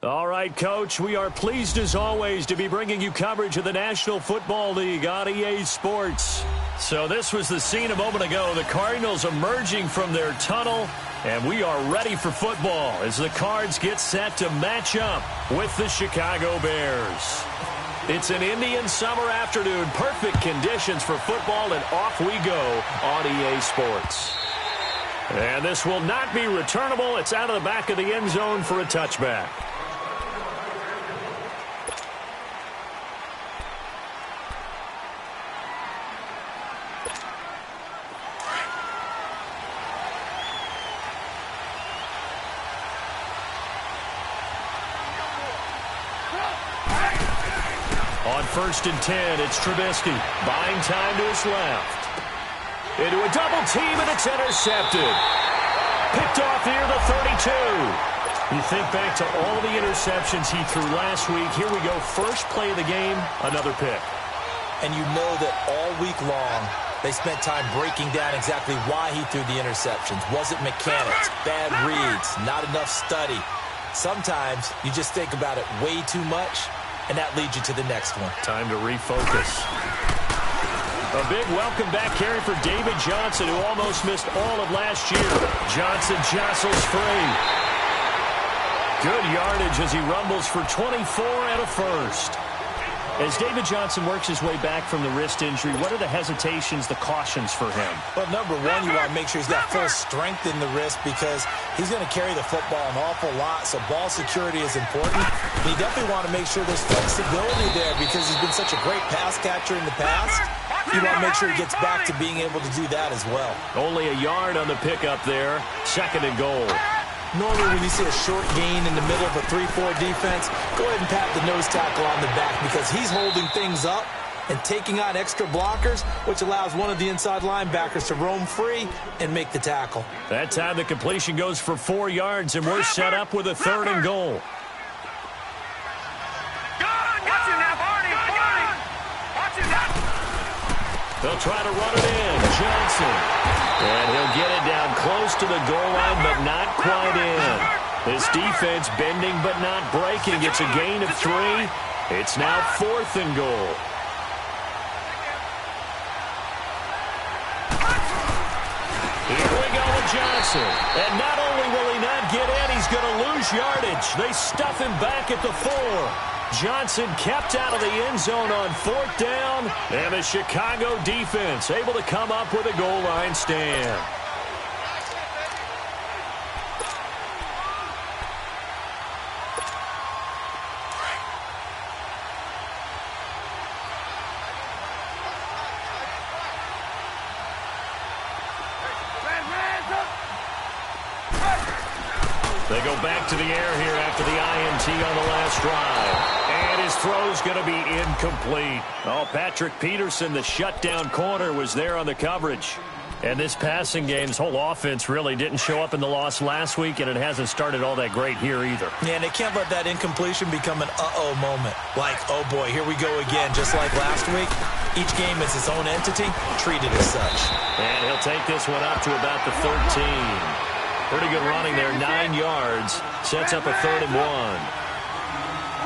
All right, Coach, we are pleased as always to be bringing you coverage of the National Football League on EA Sports. So this was the scene a moment ago. The Cardinals emerging from their tunnel, and we are ready for football as the Cards get set to match up with the Chicago Bears. It's an Indian summer afternoon, perfect conditions for football, and off we go on EA Sports. And this will not be returnable. It's out of the back of the end zone for a touchback. On 1st and 10, it's Trubisky. Buying time to his left. Into a double team, and it's intercepted. Picked off near the 32. You think back to all the interceptions he threw last week. Here we go. First play of the game, another pick. And you know that all week long, they spent time breaking down exactly why he threw the interceptions. Was it mechanics, bad reads, not enough study? Sometimes you just think about it way too much, and that leads you to the next one. Time to refocus. A big welcome back carry for David Johnson, who almost missed all of last year. Johnson jostles free. Good yardage as he rumbles for 24 and a first. As David Johnson works his way back from the wrist injury, what are the hesitations, the cautions for him? Well, number one, you want to make sure he's got full strength in the wrist because he's going to carry the football an awful lot, so ball security is important. And you definitely want to make sure there's flexibility there because he's been such a great pass catcher in the past. You want to make sure he gets back to being able to do that as well. Only a yard on the pickup there. 2nd and goal. Normally, when you see a short gain in the middle of a 3-4 defense, go ahead and pat the nose tackle on the back because he's holding things up and taking on extra blockers, which allows one of the inside linebackers to roam free and make the tackle. That time the completion goes for 4 yards, and we're set up with a 3rd and goal. They'll try to run it in. Johnson. And he'll get it down close to the goal line, but not quite in. This defense bending but not breaking. It's a gain of 3. It's now 4th and goal. Here we go with Johnson. And not only will he not get in, he's going to lose yardage. They stuff him back at the 4. Johnson kept out of the end zone on 4th down, and the Chicago defense able to come up with a goal line stand. They go back to the air here after the INT on the last drive. And his throw's going to be incomplete. Oh, Patrick Peterson, the shutdown corner, was there on the coverage. And this passing game's whole offense really didn't show up in the loss last week, and it hasn't started all that great here either. Yeah, and they can't let that incompletion become an uh-oh moment. Like, oh boy, here we go again. Just like last week, each game is its own entity, treated as such. And he'll take this one up to about the 13. Pretty good running there, 9 yards. Sets up a 3rd and 1.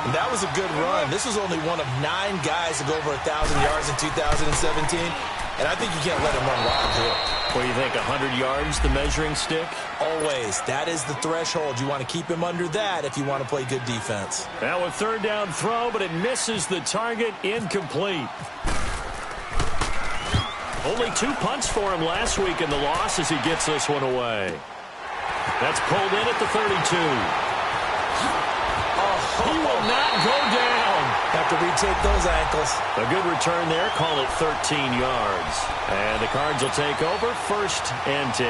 And that was a good run. This was only one of 9 guys to go over 1,000 yards in 2017. And I think you can't let him run wild here. What do you think, 100 yards, the measuring stick? Always. That is the threshold. You want to keep him under that if you want to play good defense. Now a 3rd down throw, but it misses the target, incomplete. Only 2 punts for him last week in the loss as he gets this one away. That's pulled in at the 32. He will not go down. Have to retake those ankles. A good return there. Call it 13 yards. And the Cards will take over 1st and 10.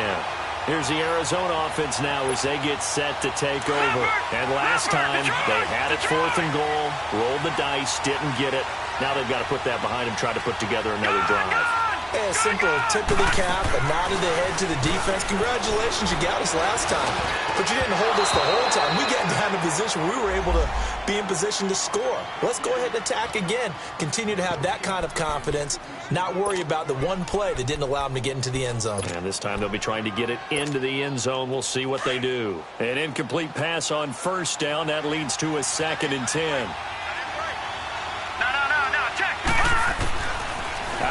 Here's the Arizona offense now as they get set to take over. And last time, they had it 4th and goal, rolled the dice, didn't get it. Now they've got to put that behind them, try to put together another drive. Hey, a simple tip of the cap, a nod of the head to the defense. Congratulations, you got us last time. But you didn't hold us the whole time. We got down to a position where we were able to be in position to score. Let's go ahead and attack again. Continue to have that kind of confidence, not worry about the one play that didn't allow them to get into the end zone. And this time they'll be trying to get it into the end zone. We'll see what they do. An incomplete pass on 1st down. That leads to a 2nd and 10.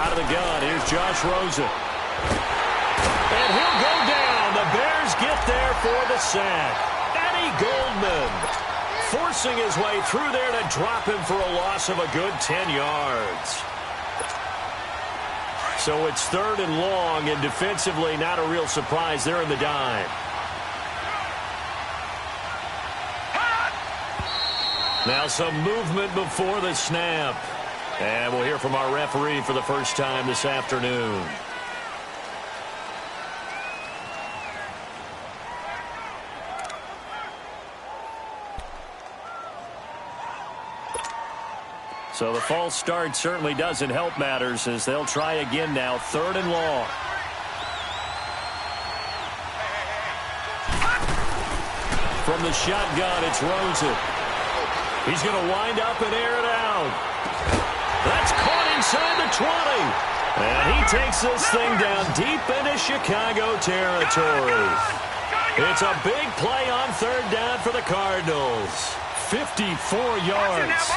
Out of the gun, here's Josh Rosen. And he'll go down. The Bears get there for the sack. Eddie Goldman forcing his way through there to drop him for a loss of a good 10 yards. So it's 3rd and long, and defensively not a real surprise. They're in the dime. Now some movement before the snap. And we'll hear from our referee for the first time this afternoon. So the false start certainly doesn't help matters as they'll try again now. 3rd and long. From the shotgun, it's Rosen. He's going to wind up and air it out. That's caught inside the 20. And he takes this thing down deep into Chicago territory. It's a big play on 3rd down for the Cardinals. 54 yards.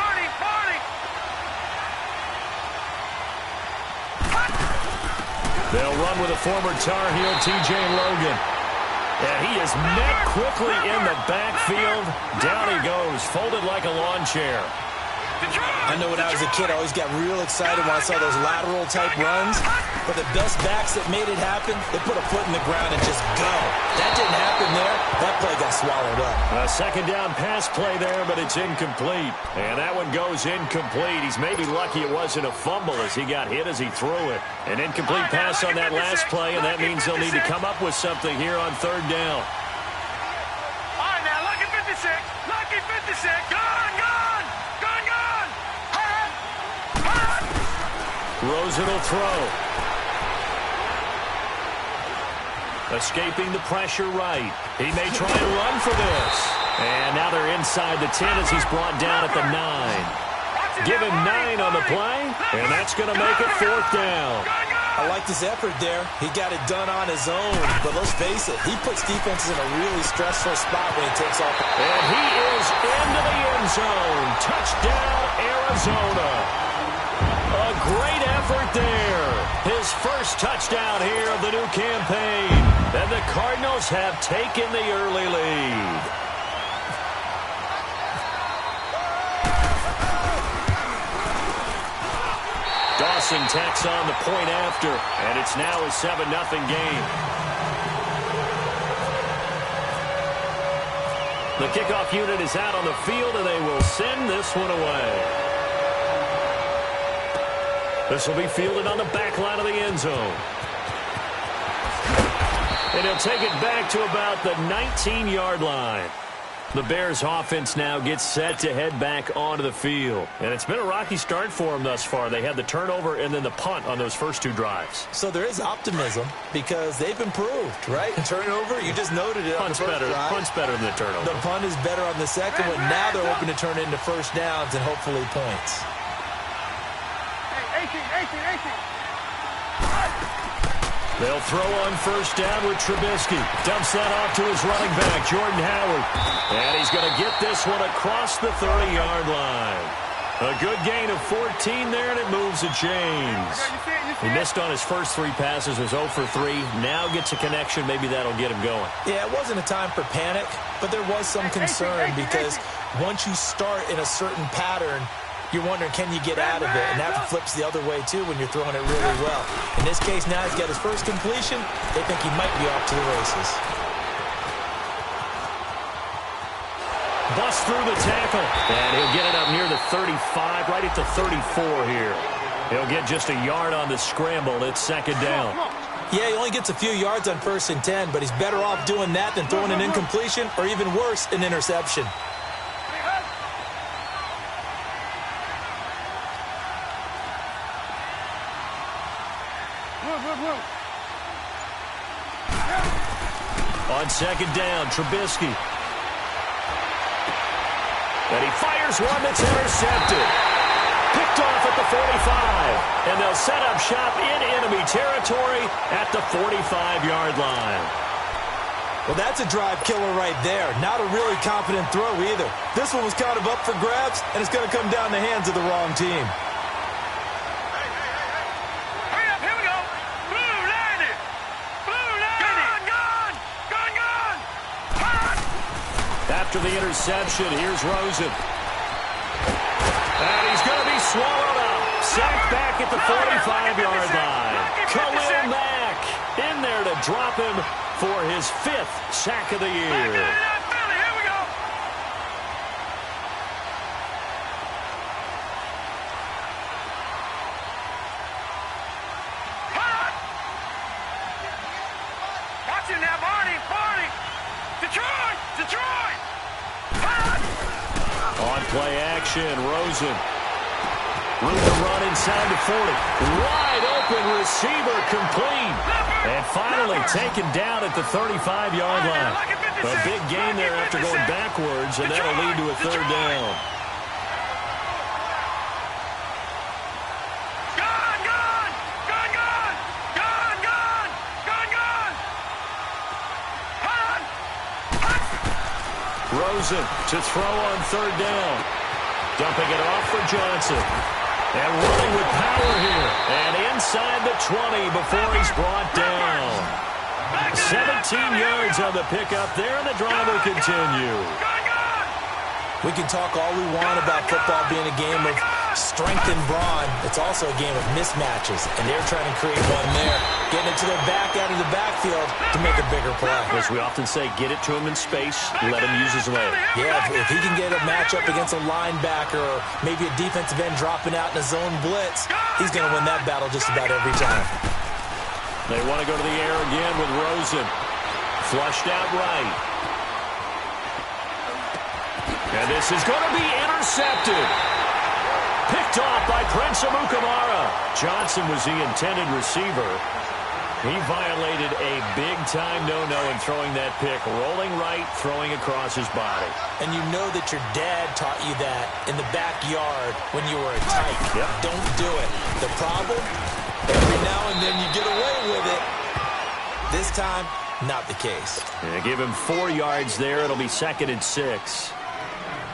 They'll run with a former Tar Heel, T.J. Logan. And he is met quickly in the backfield. Down he goes, folded like a lawn chair. I know when I was a kid, I always got real excited when I saw those lateral-type runs. But the best backs that made it happen, they put a foot in the ground and just go. That didn't happen there. That play got swallowed up. A 2nd down pass play there, but it's incomplete. And that one goes incomplete. He's maybe lucky it wasn't a fumble as he got hit as he threw it. An incomplete pass on that last play, and that means they'll need to come up with something here on 3rd down. All right, now, lucky 56. Lucky 56. Gone, gone. Gone, gone. Rosen will throw. Escaping the pressure right. He may try and run for this. And now they're inside the 10 as he's brought down at the 9. Give him 9 on the play, and that's going to make it 4th down. I liked his effort there. He got it done on his own. But let's face it, he puts defenses in a really stressful spot when he takes off. And he is into the end zone. Touchdown, Arizona. A great effort there. His first touchdown here of the new campaign. And the Cardinals have taken the early lead. Dawson tacks on the point after, and it's now a 7-0 game. The kickoff unit is out on the field, and they will send this one away. This will be fielded on the back line of the end zone. And he'll take it back to about the 19-yard line. The Bears offense now gets set to head back onto the field. And it's been a rocky start for them thus far. They had the turnover and then the punt on those first 2 drives. So there is optimism because they've improved, right? Turnover, you just noted it on the first drive. Punt's better than the turnover. The punt is better on the second one. Now they're hoping to turn into first downs and hopefully points. They'll throw on first down with Trubisky. Dumps that off to his running back, Jordan Howard. And he's going to get this one across the 30-yard line. A good gain of 14 there, and it moves the chains. He missed on his first 3 passes, was 0 for 3. Now gets a connection. Maybe that'll get him going. Yeah, it wasn't a time for panic, but there was some concern because once you start in a certain pattern, you're wondering, can you get out of it? And that flips the other way, too, when you're throwing it really well. In this case, now he's got his first completion. They think he might be off to the races. Bust through the tackle. And he'll get it up near the 35, right at the 34 here. He'll get just a yard on the scramble. It's 2nd down. Yeah, he only gets a few yards on 1st and 10, but he's better off doing that than throwing an incompletion or even worse, an interception. On 2nd down, Trubisky. And he fires one that's intercepted. Picked off at the 45. And they'll set up shop in enemy territory at the 45-yard line. Well, that's a drive killer right there. Not a really confident throw either. This one was kind of up for grabs, and it's going to come down the hands of the wrong team. after the interception. Here's Rosen. And he's going to be swallowed up. Sacked back at the 45-yard line. Khalil Mack in there to drop him for his 5th sack of the year. On play action, Rosen. Room to run inside the 40. Wide open receiver complete. And finally taken down at the 35-yard line. A big gain there after going backwards, and that'll lead to a 3rd down. Rosen to throw on 3rd down. Dumping it off for Johnson. And running with power here. And inside the 20 before he's brought down. 17 yards on the pickup there, and the drive will continue. We can talk all we want about football being a game of strength and brawn. It's also a game of mismatches, and they're trying to create one there. Getting it to their back out of the backfield to make a bigger play. As we often say, get it to him in space, let him use his leg. Yeah, if he can get a matchup against a linebacker or maybe a defensive end dropping out in a zone blitz, he's going to win that battle just about every time. They want to go to the air again with Rosen. Flushed out right. And this is going to be intercepted. Picked off by Prince Amukamara. Johnson was the intended receiver. He violated a big-time no-no in throwing that pick. Rolling right, throwing across his body. And you know that your dad taught you that in the backyard when you were a tyke. Yep. Don't do it. The problem, every now and then you get away with it. This time, not the case. Yeah, give him 4 yards there. It'll be 2nd and 6.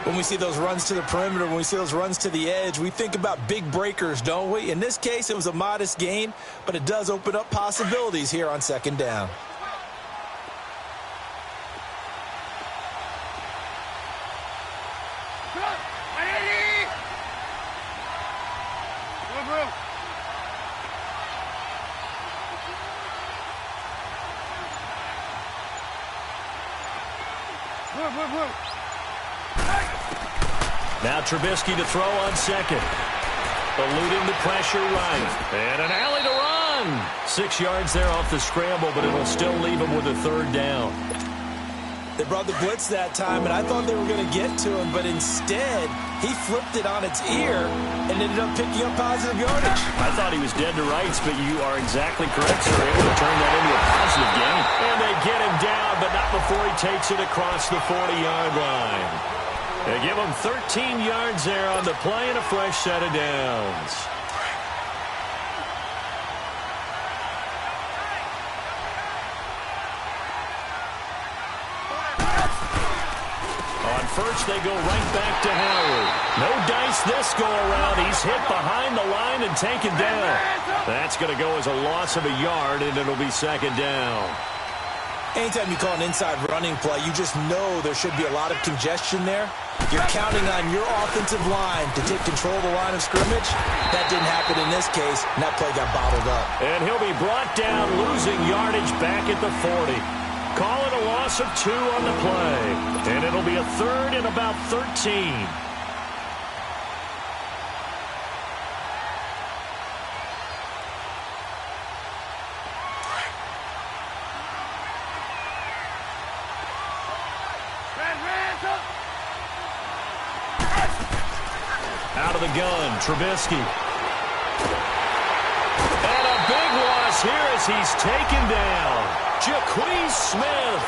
When we see those runs to the perimeter, when we see those runs to the edge, we think about big breakers, don't we? In this case, it was a modest gain, but it does open up possibilities here on 2nd down. Now Trubisky to throw on 2nd. Eluding the pressure right. And an alley to run. 6 yards there off the scramble, but it'll still leave him with a 3rd down. They brought the blitz that time, and I thought they were going to get to him, but instead, he flipped it on its ear and ended up picking up positive yardage. I thought he was dead to rights, but you are exactly correct, sir. Able to turn that into a positive gain. And they get him down, but not before he takes it across the 40-yard line. They give him 13 yards there on the play and a fresh set of downs. On first, they go right back to Howard. No dice this go-around. He's hit behind the line and taken down. That's going to go as a loss of a yard, and it'll be 2nd down. Anytime you call an inside running play, you just know there should be a lot of congestion there. You're counting on your offensive line to take control of the line of scrimmage. That didn't happen in this case, and that play got bottled up. And he'll be brought down, losing yardage back at the 40. Call it a loss of 2 on the play. And it'll be a 3rd and about 13. Out of the gun, Trubisky. And a big loss here as he's taken down. Jaquez Smith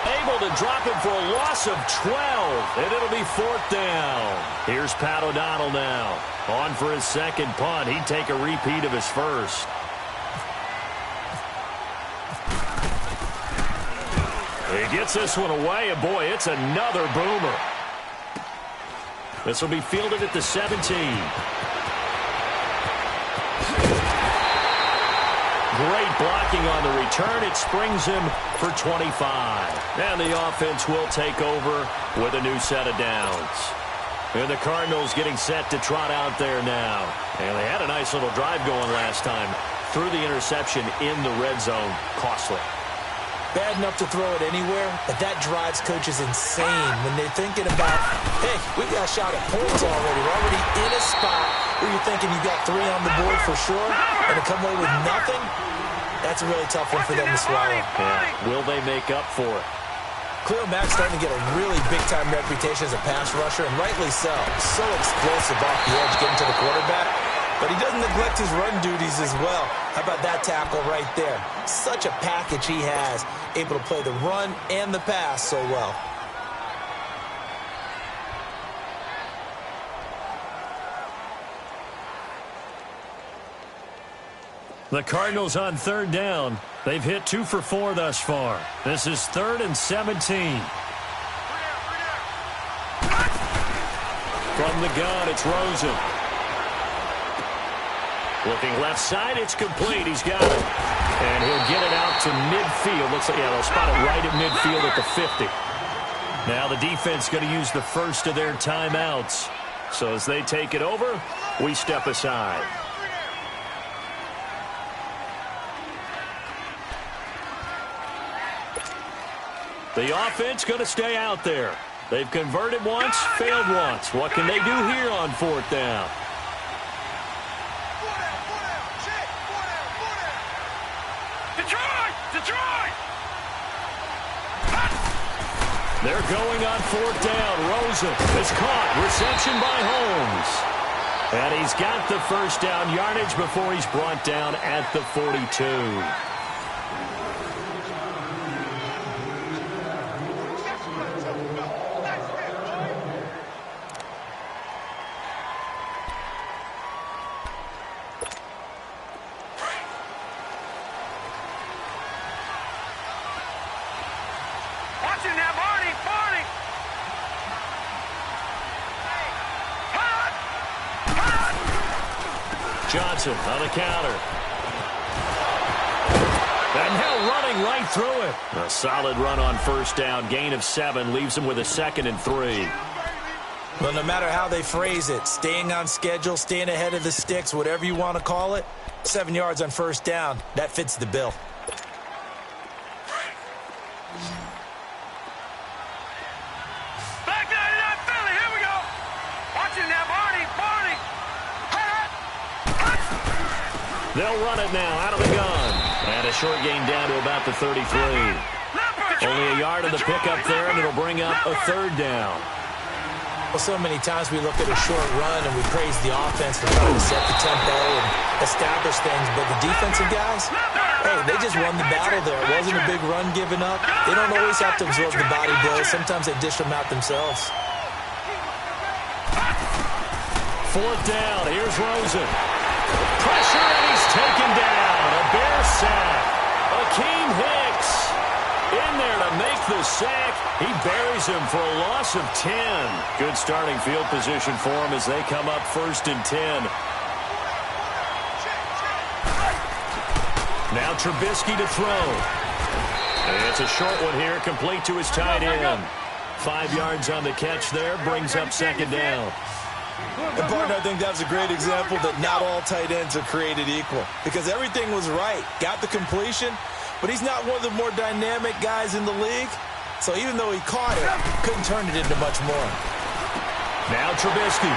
able to drop him for a loss of 12, and it'll be 4th down. Here's Pat O'Donnell now. On for his 2nd punt. He'd take a repeat of his first. He gets this one away, and boy, it's another boomer. This will be fielded at the 17. great blocking on the return. It springs him for 25. And the offense will take over with a new set of downs. And the Cardinals getting set to trot out there now. And they had a nice little drive going last time. Threw the interception in the red zone. Costly. Bad enough to throw it anywhere, but that drives coaches insane when they're thinking about, hey, we got a shot at points already. We're already in a spot where you're thinking you got 3 on the board for sure, and to come away with nothing, that's a really tough one for them to swallow. Yeah. Will they make up for it? Khalil Mack's starting to get a really big-time reputation as a pass rusher, and rightly so. So explosive off the edge, getting to the quarterback. But he doesn't neglect his run duties as well. How about that tackle right there? Such a package he has, able to play the run and the pass so well. The Cardinals on 3rd down. They've hit 2 for 4 thus far. This is 3rd and 17. From the gun, it's Rosen. Looking left side, it's complete. He's got it. And he'll get it out to midfield. Looks like, yeah, they'll spot it right at midfield at the 50. Now the defense going to use the first of their timeouts. So as they take it over, we step aside. The offense going to stay out there. They've converted once, failed once. What can they do here on 4th down? Detroit! They're going on 4th down. Rosen is caught. Reception by Holmes. And he's got the first down yardage before he's brought down at the 42. Johnson on the counter. And now running right through it. A solid run on 1st down. Gain of 7 leaves him with a 2nd and 3. Well, no matter how they phrase it, staying on schedule, staying ahead of the sticks, whatever you want to call it, 7 yards on 1st down, that fits the bill. Back 99 Philly, here we go. Watch it now, Barney. They'll run it now out of the gun. And a short gain down to about the 33. Only a yard of the pickup there, and it'll bring up a 3rd down. Well, so many times we look at a short run and we praise the offense for trying to set the tempo and establish things, but the defensive guys, hey, they just won the battle there. It wasn't a big run given up. They don't always have to absorb the body blows. Sometimes they dish them out themselves. 4th down. Here's Rosen. Pressure, and he's taken down. A Bear sack. Akeem Hicks in there to make the sack. He buries him for a loss of 10. Good starting field position for him as they come up 1st and 10. Now Trubisky to throw. And it's a short one here, complete to his tight end. 5 yards on the catch there, brings up 2nd down. And, partner, I think that's a great example that not all tight ends are created equal because everything was right. Got the completion, but he's not one of the more dynamic guys in the league. So even though he caught it, couldn't turn it into much more. Now Trubisky.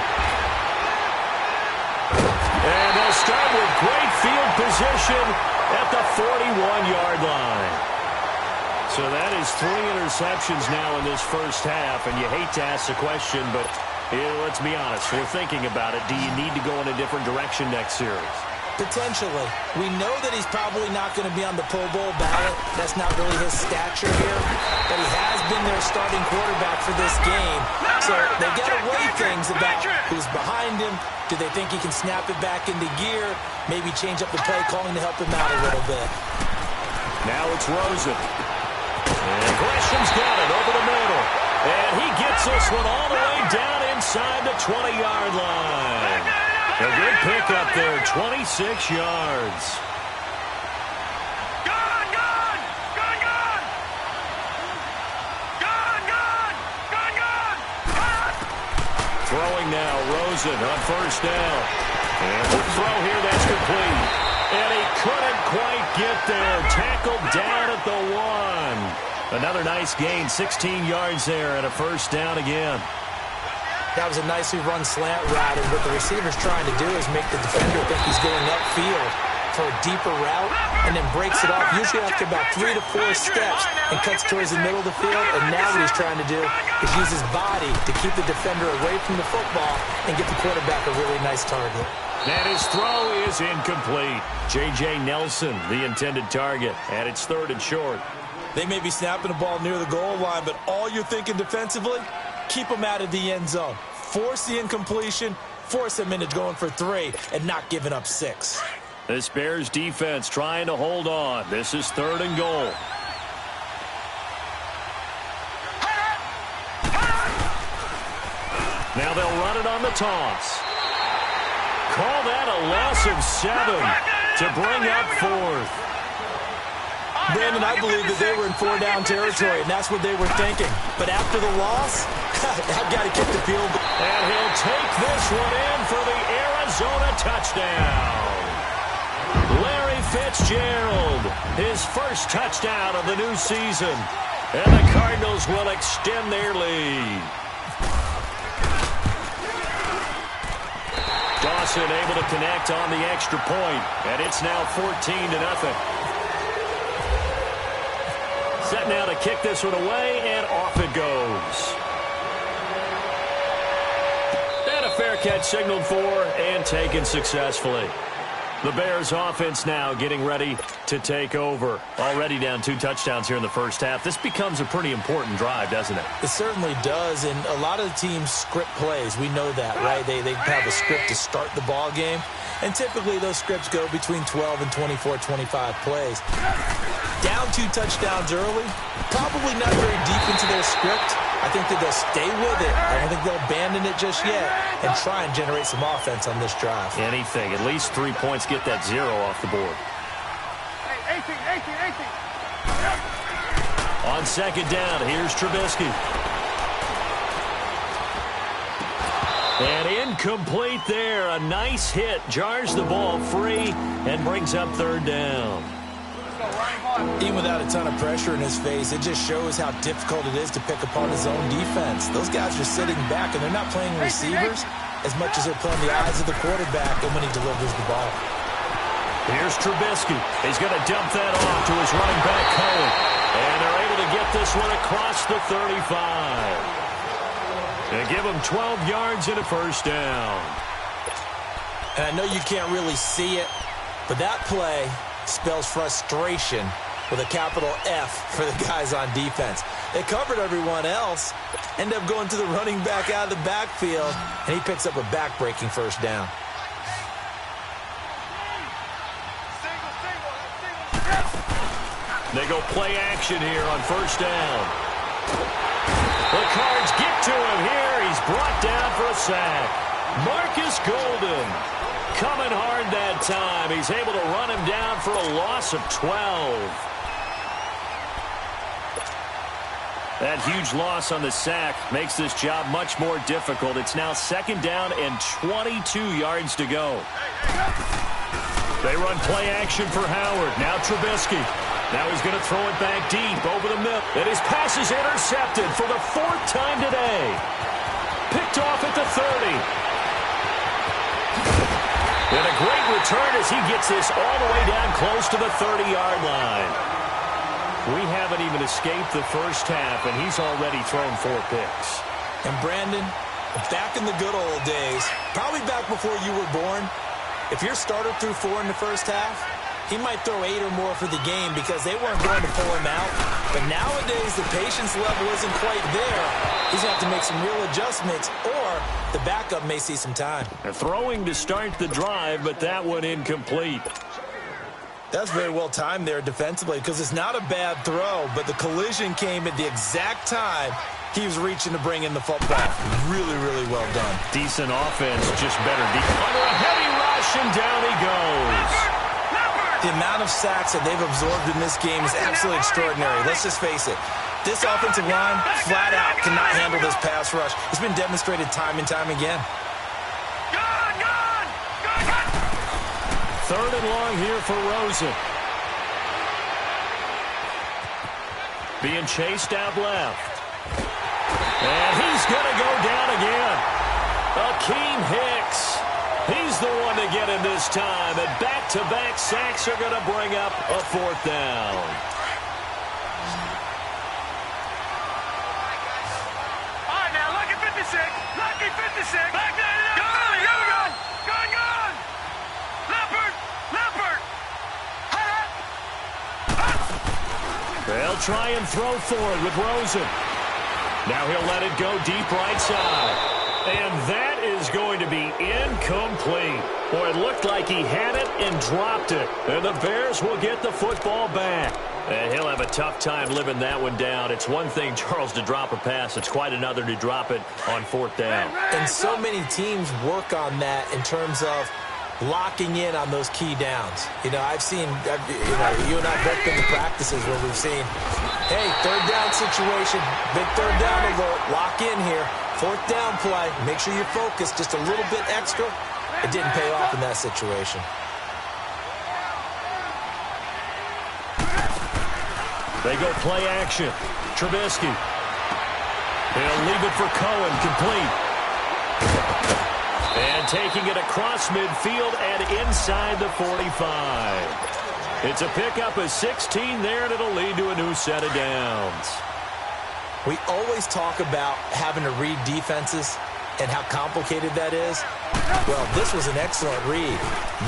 And they'll start with great field position at the 41-yard line. So that is 3 interceptions now in this first half, and you hate to ask the question, but let's be honest, we're thinking about it. Do you need to go in a different direction next series? Potentially. We know that he's probably not going to be on the Pro Bowl ballot. That's not really his stature here. But he has been their starting quarterback for this game. So they've got to weigh things about who's behind him. Do they think he can snap it back into gear? Maybe change up the play calling to help him out a little bit. Now it's Rosen. And Gresham's got it over the middle. And he gets this one all the way down inside the 20-yard line. A good pickup there, 26 yards. Throwing now, Rosen on first down. And the throw here, that's complete. And he couldn't quite get there. Tackled down at the 1. Another nice gain, 16 yards there and a first down again. That was a nicely run slant route, and what the receiver's trying to do is make the defender think he's going upfield for a deeper route, and then breaks it off, usually after about 3 to 4 steps, and cuts towards the middle of the field. And now what he's trying to do is use his body to keep the defender away from the football and get the quarterback a really nice target. And his throw is incomplete. J.J. Nelson, the intended target, and it's 3rd and short. They may be snapping the ball near the goal line, but all you're thinking defensively, keep them out of the end zone. Force the incompletion, force them into going for 3, and not giving up 6. This Bears defense trying to hold on. This is 3rd and goal. Now they'll run it on the toss. Call that a loss of 7 to bring up 4th. Brandon, I believe that they were in 4-down territory, and that's what they were thinking. But after the loss, I've got to kick the field goal. And he'll take this one in for the Arizona touchdown. Larry Fitzgerald, his first touchdown of the new season. And the Cardinals will extend their lead. Dawson able to connect on the extra point, and it's now 14-0. Set now to kick this one away, and off it goes. And a fair catch signaled for and taken successfully. The Bears offense now getting ready to take over. Already down 2 touchdowns here in the first half. This becomes a pretty important drive, doesn't it? It certainly does, and a lot of the teams script plays. We know that, right? They have a script to start the ball game, and typically those scripts go between 12 and 24, 25 plays. Down 2 touchdowns early, probably not very deep into their script. I think that they'll stay with it. I don't think they'll abandon it just yet and try and generate some offense on this drive. Anything. At least 3 points, get that 0 off the board. 18. On second down, here's Trubisky. And incomplete there. A nice hit. Jars the ball free and brings up 3rd down. Even without a ton of pressure in his face, it just shows how difficult it is to pick apart his own defense. Those guys are sitting back, and they're not playing receivers as much as they're playing the eyes of the quarterback and when he delivers the ball. Here's Trubisky. He's going to dump that off to his running back, Cohen. And they're able to get this one across the 35. They give him 12 yards and a first down. And I know you can't really see it, but that play spells frustration with a capital F for the guys on defense. They covered everyone else, end up going to the running back out of the backfield, and he picks up a back-breaking first down. They go play action here on first down. The Cards get to him here. He's brought down for a sack. Marcus Golden coming hard that time. He's able to run him down for a loss of 12. That huge loss on the sack makes this job much more difficult. It's now 2nd down and 22 yards to go. They run play action for Howard. Now Trubisky. Now he's going to throw it back deep over the middle. And his pass is intercepted for the 4th time today. Picked off at the 30. And a great return as he gets this all the way down close to the 30-yard line. We haven't even escaped the first half, and he's already thrown 4 picks. And Brandon, back in the good old days, probably back before you were born, if your starter threw 4 in the first half, he might throw 8 or more for the game because they weren't going to pull him out. But nowadays, the patience level isn't quite there. He's going to have to make some real adjustments, or the backup may see some time. A throwing to start the drive, but that one incomplete. That's very well timed there defensively because it's not a bad throw, but the collision came at the exact time he was reaching to bring in the football. Really, really well done. Decent offense, just better. Under a heavy rush, and down he goes. The amount of sacks that they've absorbed in this game is absolutely extraordinary. Let's just face it. This offensive line, flat out, cannot handle this pass rush. It's been demonstrated time and time again. Third and long here for Rosen. Being chased out left. And he's going to go down again. Akeem Hicks. He's the one to get him this time. And back-to-back sacks are going to bring up a fourth down. All right, now, lucky 56. Lucky 56. Back there. Gone. Leopard. They'll try and throw forward with Rosen. Now he'll let it go deep right side. And that is going to be incomplete. Boy, it looked like he had it and dropped it. And the Bears will get the football back. And he'll have a tough time living that one down. It's one thing, Charles, to drop a pass. It's quite another to drop it on fourth down. And so many teams work on that in terms of locking in on those key downs. You know, you and I have both been to practices where we've seen, hey, third down situation, big third down alert, lock in here, fourth down play, make sure you're focused just a little bit extra. It didn't pay off in that situation. They go play action. Trubisky. He'll leave it for Cohen, complete. And taking it across midfield and inside the 45. It's a pickup of 16 there, and it'll lead to a new set of downs. We always talk about having to read defenses and how complicated that is. Well, this was an excellent read.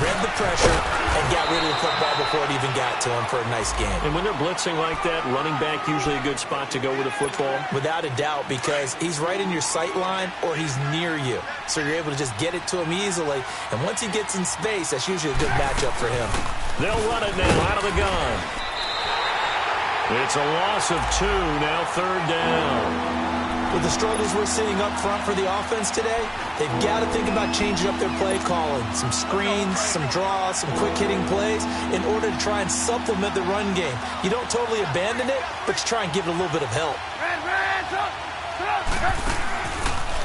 Read the pressure and got rid of the football before it even got to him for a nice game. And when they're blitzing like that, running back usually a good spot to go with the football? Without a doubt, because he's right in your sight line or he's near you. So you're able to just get it to him easily. And once he gets in space, that's usually a good matchup for him. They'll run it now out of the gun. It's a loss of 2, now third down. With the struggles we're seeing up front for the offense today, they've got to think about changing up their play calling. Some screens, some draws, some quick-hitting plays in order to try and supplement the run game. You don't totally abandon it, but you try and give it a little bit of help.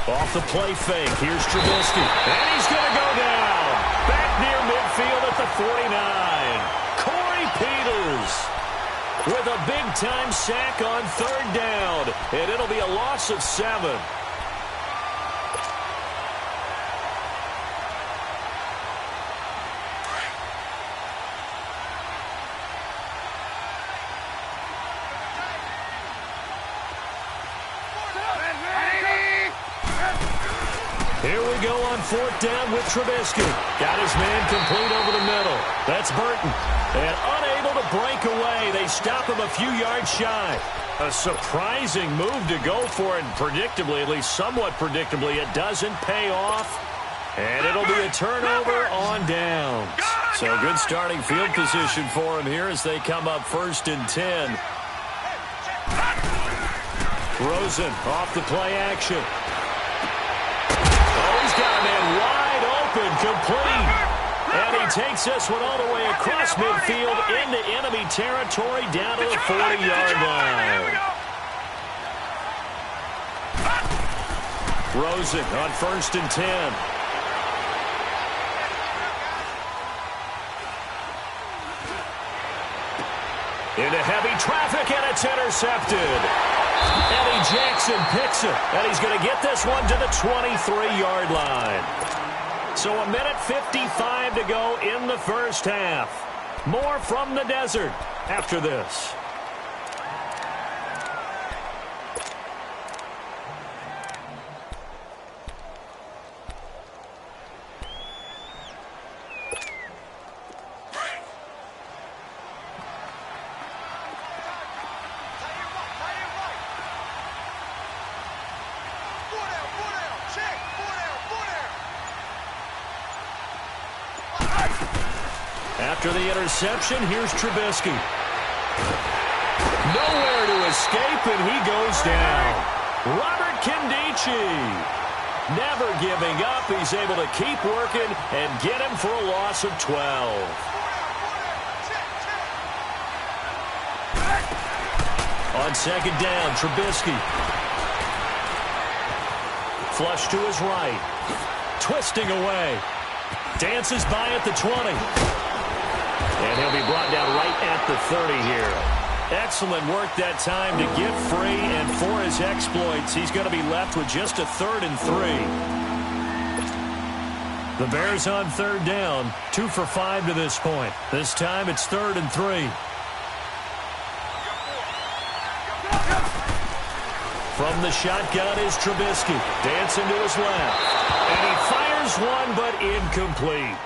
Off the play fake, here's Trubisky. And he's going to go down. Back near midfield at the 49. Corey Peters with a big-time sack on third down. And it'll be a loss of 7. Here we go on fourth down with Trubisky. Got his man complete over the middle. That's Burton. And unable to break away. They stop him a few yards shy. A surprising move to go for it. Predictably, at least somewhat predictably, it doesn't pay off. And it'll be a turnover on downs. So good starting field position for him here as they come up 1st and 10. Rosen off the play action. Oh, he's got a man wide open, complete. And he takes this one all the way across midfield into enemy territory down to the 40-yard line. Rosen on 1st and 10. Into heavy traffic, and it's intercepted. Eddie Jackson picks it, and he's going to get this one to the 23-yard line. So 1:55 to go in the first half. More from the desert after this. After the interception, here's Trubisky. Nowhere to escape, and he goes down. Robert Kindici. Never giving up. He's able to keep working and get him for a loss of 12. On second down, Trubisky. Flush to his right. Twisting away. Dances by at the 20. And he'll be brought down right at the 30 here. Excellent work that time to get free, and for his exploits, he's going to be left with just a 3rd and 3. The Bears on 3rd down, 2 for 5 to this point. This time it's 3rd and 3. From the shotgun is Trubisky. Dancing to his left. And he fires one, but incomplete.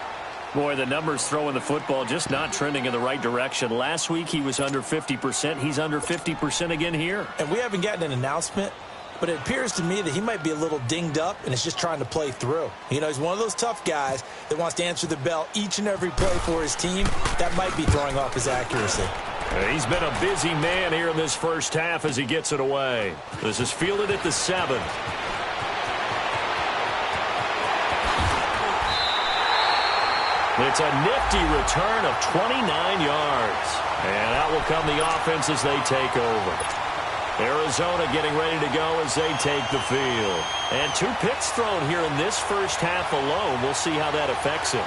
Boy, the numbers throwing the football just not trending in the right direction. Last week he was under 50%. He's under 50% again here. And we haven't gotten an announcement, but it appears to me that he might be a little dinged up and is just trying to play through. You know, he's one of those tough guys that wants to answer the bell each and every play for his team. That might be throwing off his accuracy. He's been a busy man here in this first half as he gets it away. This is fielded at the 7. It's a nifty return of 29 yards. And out will come the offense as they take over. Arizona getting ready to go as they take the field. And 2 picks thrown here in this first half alone. We'll see how that affects him.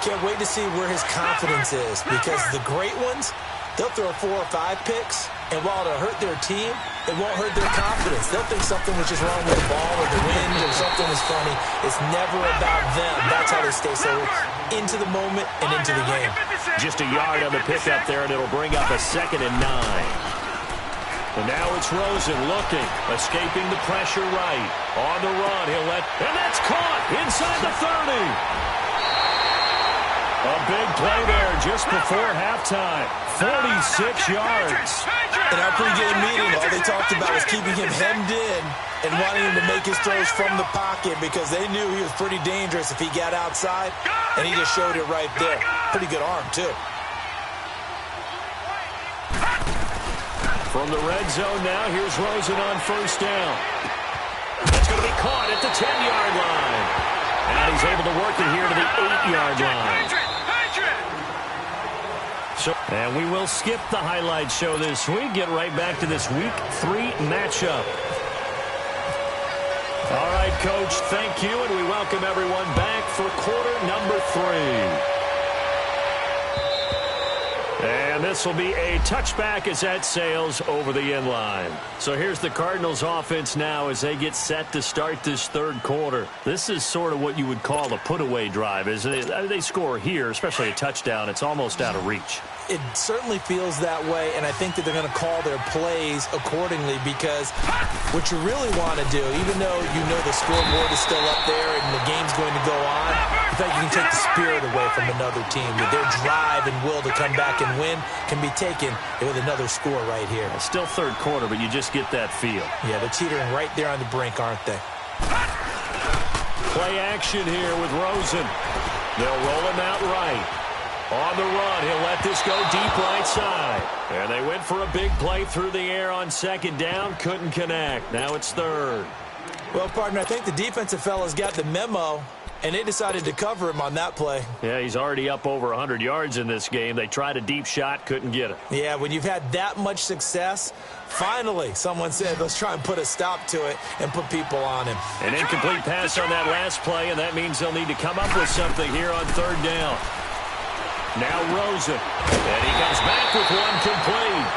Can't wait to see where his confidence is, because the great ones, they'll throw 4 or 5 picks, and while it'll hurt their team, it won't hurt their confidence. They'll think something was just wrong with the ball or the wind or something was funny. It's never about them. That's how they stay so into the moment and into the game. Just a yard on the pickup there, and it'll bring up a 2nd and 9. And now it's Rosen looking, escaping the pressure right. On the run, he'll let, and that's caught inside the 30. A big play there just before halftime. 46 yards. In our pregame meeting, all they talked about was keeping him hemmed in and wanting him to make his throws from the pocket because they knew he was pretty dangerous if he got outside, and he just showed it right there. Pretty good arm, too. From the red zone now, here's Rosen on 1st down. That's going to be caught at the 10-yard line. And he's able to work it here to the 8-yard line. And we will skip the highlight show this week. Get right back to this Week 3 matchup. All right, Coach, thank you, and we welcome everyone back for quarter number 3. And this will be a touchback as that sails over the end line. So here's the Cardinals offense now as they get set to start this 3rd quarter. This is sort of what you would call a put-away drive. As they score here, especially a touchdown, it's almost out of reach. It certainly feels that way, and I think that they're going to call their plays accordingly, because what you really want to do, even though you know the scoreboard is still up there and the game's going to go on, in fact, you can take the spirit away from another team. That their drive and will to come back and win can be taken with another score right here. It's still 3rd quarter, but you just get that feel. Yeah, they're teetering right there on the brink, aren't they? Play action here with Rosen. They'll roll him out right. On the run, he'll let this go deep right side. And they went for a big play through the air on 2nd down. Couldn't connect. Now it's 3rd. Well, partner, I think the defensive fellas got the memo, and they decided to cover him on that play. Yeah, he's already up over 100 yards in this game. They tried a deep shot, couldn't get it. Yeah, when you've had that much success, finally someone said, let's try and put a stop to it and put people on him. An incomplete pass on that last play, and that means they'll need to come up with something here on 3rd down. Now Rosen, and he comes back with one complete.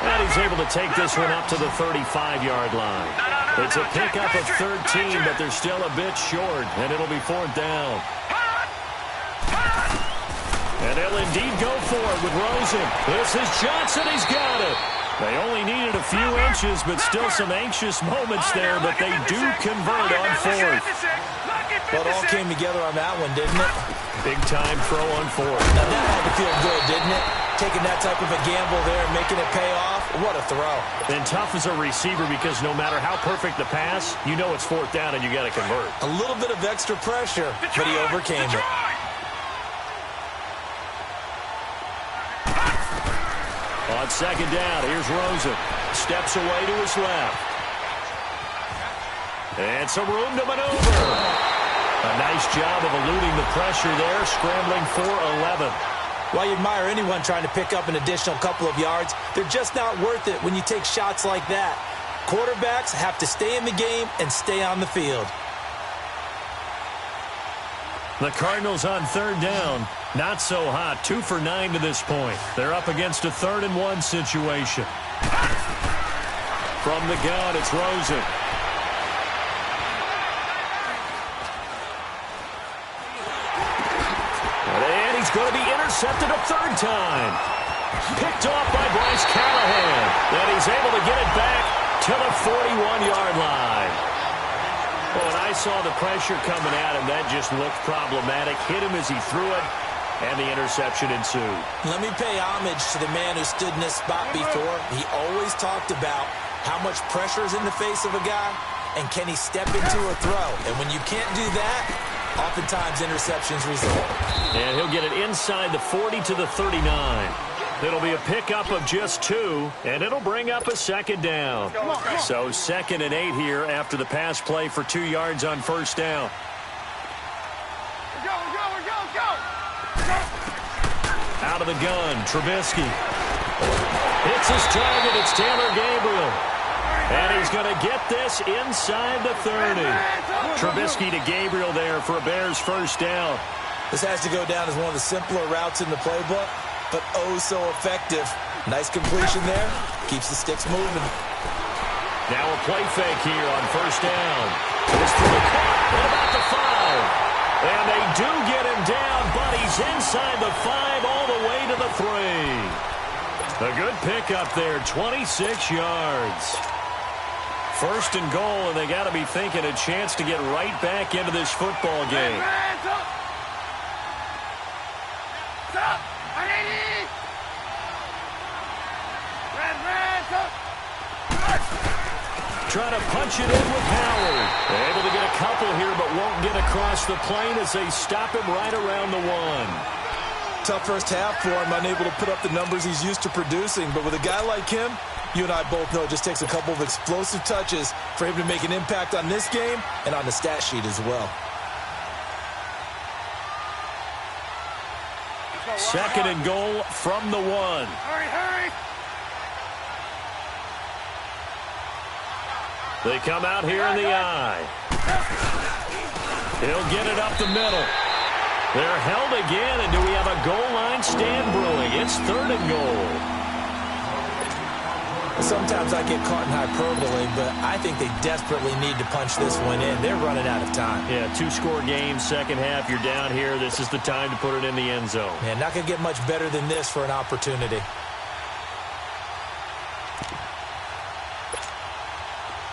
And he's able to take this one up to the 35-yard line. It's a pickup of 13, but they're still a bit short, and it'll be 4th down. And they'll indeed go for it with Rosen. This is Johnson. He's got it. They only needed a few inches, but still some anxious moments there, but they do convert on 4th. Well, it all came together on that one, didn't it? Big-time throw on 4th. Now, that had to feel good, didn't it? Taking that type of a gamble there and making it pay off. What a throw. And tough as a receiver, because no matter how perfect the pass, you know it's 4th down and you got to convert. A little bit of extra pressure, but he overcame it. On 2nd down, here's Rosen. Steps away to his left. And some room to maneuver. A nice job of eluding the pressure there, scrambling for 11. While you admire anyone trying to pick up an additional couple of yards, they're just not worth it when you take shots like that. Quarterbacks have to stay in the game and stay on the field. The Cardinals on third down. Not so hot. 2 for 9 to this point. They're up against a 3rd-and-1 situation. From the gun, it's Rosen. And he's going to be intercepted a 3rd time. Picked off by Bryce Callahan. And he's able to get it back to the 41-yard line. Well, when I saw the pressure coming at him, that just looked problematic. Hit him as he threw it, and the interception ensued. Let me pay homage to the man who stood in this spot before. He always talked about how much pressure is in the face of a guy, and can he step into a throw. And when you can't do that, oftentimes interceptions result. And he'll get it inside the 40 to the 39. It'll be a pickup of just 2, and it'll bring up a 2nd down. So 2nd and 8 here after the pass play for 2 yards on 1st down. Go. Out of the gun, Trubisky. Hits his target, it's Taylor Gabriel. And he's going to get this inside the 30. Trubisky to Gabriel there for a Bears 1st down. This has to go down as one of the simpler routes in the playbook, but oh so effective. Nice completion there. Keeps the sticks moving. Now a play fake here on 1st down. It's through the cut at about the 5. And they do get him down, but he's inside the 5 all the way to the 3. A good pickup there, 26 yards. 1st and goal, and they got to be thinking a chance to get right back into this football game. Trying to punch it in with Howard. They're able to get a couple here, but won't get across the plane as they stop him right around the 1. Tough first half for him, unable to put up the numbers he's used to producing. But with a guy like him, you and I both know it just takes a couple of explosive touches for him to make an impact on this game and on the stat sheet as well. 2nd and goal from the 1. Hurry. They come out here in the eye. He'll get it up the middle. They're held again, and do we have a goal line stand brewing? It's 3rd and goal. Sometimes I get caught in hyperbole, but I think they desperately need to punch this one in. They're running out of time. Yeah, 2-score game, 2nd half. You're down here. This is the time to put it in the end zone. Man, not going to get much better than this for an opportunity.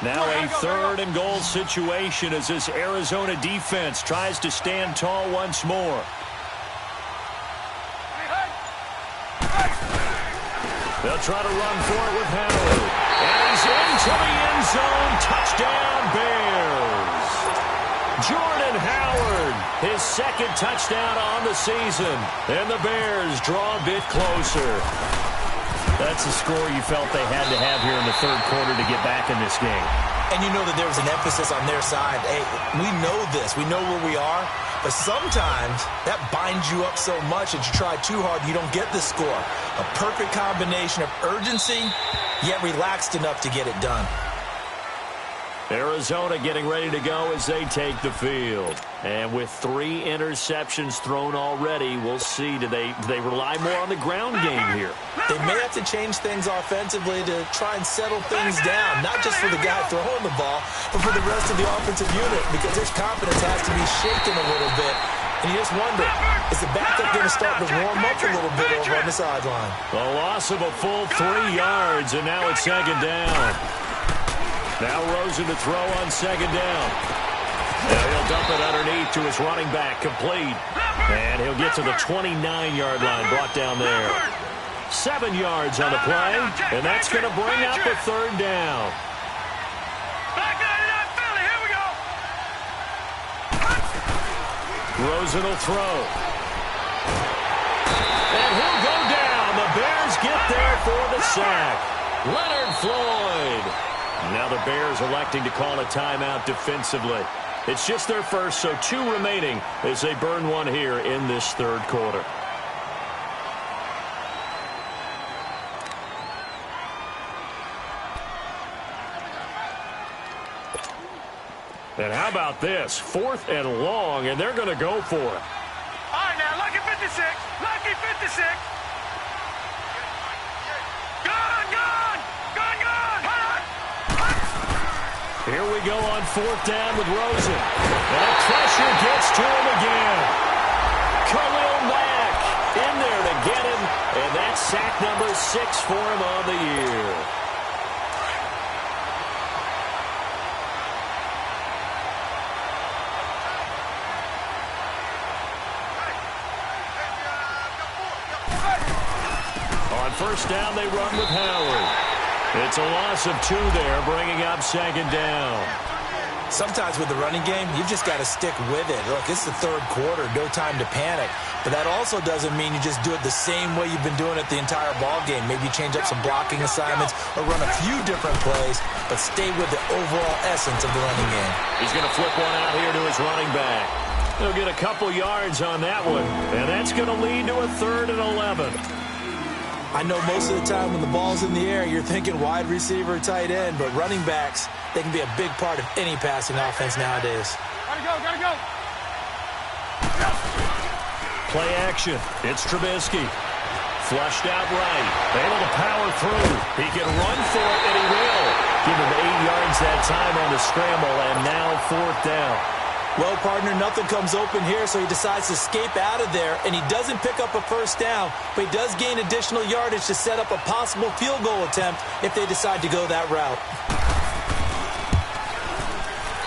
Now a 3rd and goal situation as this Arizona defense tries to stand tall once more. They'll try to run for it with Howard. And he's into the end zone. Touchdown, Bears. Jordan Howard, his 2nd touchdown on the season. And the Bears draw a bit closer. That's a score you felt they had to have here in the 3rd quarter to get back in this game. And you know that there was an emphasis on their side. Hey, we know this. We know where we are. But sometimes that binds you up so much that you try too hard, you don't get the score. A perfect combination of urgency, yet relaxed enough to get it done. Arizona getting ready to go as they take the field. And with 3 interceptions thrown already, we'll see. Do they rely more on the ground game here? They may have to change things offensively to try and settle things down, not just for the guy throwing the ball, but for the rest of the offensive unit, because his confidence has to be shaken a little bit. And you just wonder, is the backup going to start to warm up a little bit over on the sideline? A loss of a full 3 yards, and now it's 2nd down. Now Rosen to throw on 2nd down. Now he'll dump it underneath to his running back, complete. And he'll get to the 29-yard line, brought down there. 7 yards on the play, and that's going to bring up a 3rd down. Here we go. Rosen will throw. And he'll go down. The Bears get there for the sack. Leonard Floyd. Now the Bears electing to call a timeout defensively. It's just their first, so 2 remaining as they burn one here in this 3rd quarter. And how about this? 4th and long, and they're going to go for it. All right, now, lucky 56. Lucky 56. Gone, gone. Gone, gone. Here we go on 4th down with Rosen. And pressure gets to him again. Khalil Mack in there to get him. And that's sack number 6 for him on the year. On 1st down, they run with Howard. It's a loss of 2 there, bringing up 2nd down. Sometimes with the running game, you've just got to stick with it. Look, it's the 3rd quarter, no time to panic. But that also doesn't mean you just do it the same way you've been doing it the entire ball game. Maybe change up some blocking assignments or run a few different plays, but stay with the overall essence of the running game. He's going to flip one out here to his running back. He'll get a couple yards on that one, and that's going to lead to a 3rd and 11. I know most of the time when the ball's in the air, you're thinking wide receiver, tight end, but running backs, they can be a big part of any passing offense nowadays. Gotta go, gotta go. Play action. It's Trubisky. Flushed out right. Able to power through. He can run for it, and he will. Give him 8 yards that time on the scramble, and now 4th down. Well, partner, nothing comes open here, so he decides to escape out of there, and he doesn't pick up a 1st down, but he does gain additional yardage to set up a possible field goal attempt if they decide to go that route.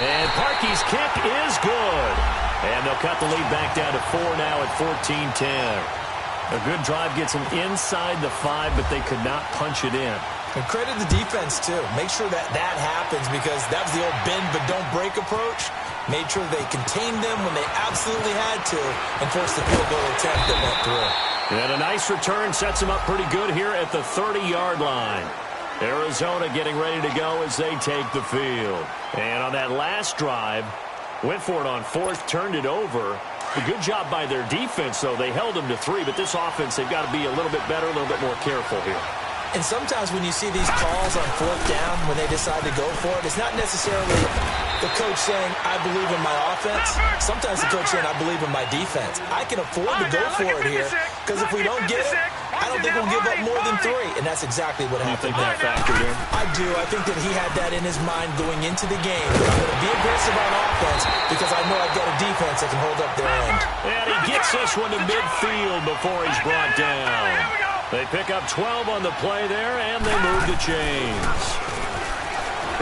And Parkey's kick is good. And they'll cut the lead back down to 4 now at 14-10. A good drive gets them inside the 5, but they could not punch it in. And credit the defense, too. Make sure that happens, because that was the old bend but don't break approach. Made sure they contained them when they absolutely had to and forced the field goal attempt that went through. And a nice return sets them up pretty good here at the 30-yard line. Arizona getting ready to go as they take the field. And on that last drive, went for it on 4th, turned it over. A good job by their defense, though. They held them to 3, but this offense, they've got to be a little bit better, a little bit more careful here. And sometimes when you see these calls on 4th down, when they decide to go for it, it's not necessarily the coach saying, I believe in my offense. Sometimes the coach saying, I believe in my defense. I can afford to go for it here, because if we don't get it, I don't think we'll give up more than 3. And that's exactly what happened. You think that factored in? I do. I think that he had that in his mind going into the game. I'm going to be aggressive on offense because I know I've got a defense that can hold up their end. And he gets this one to midfield before he's brought down. They pick up 12 on the play there, and they move the chains.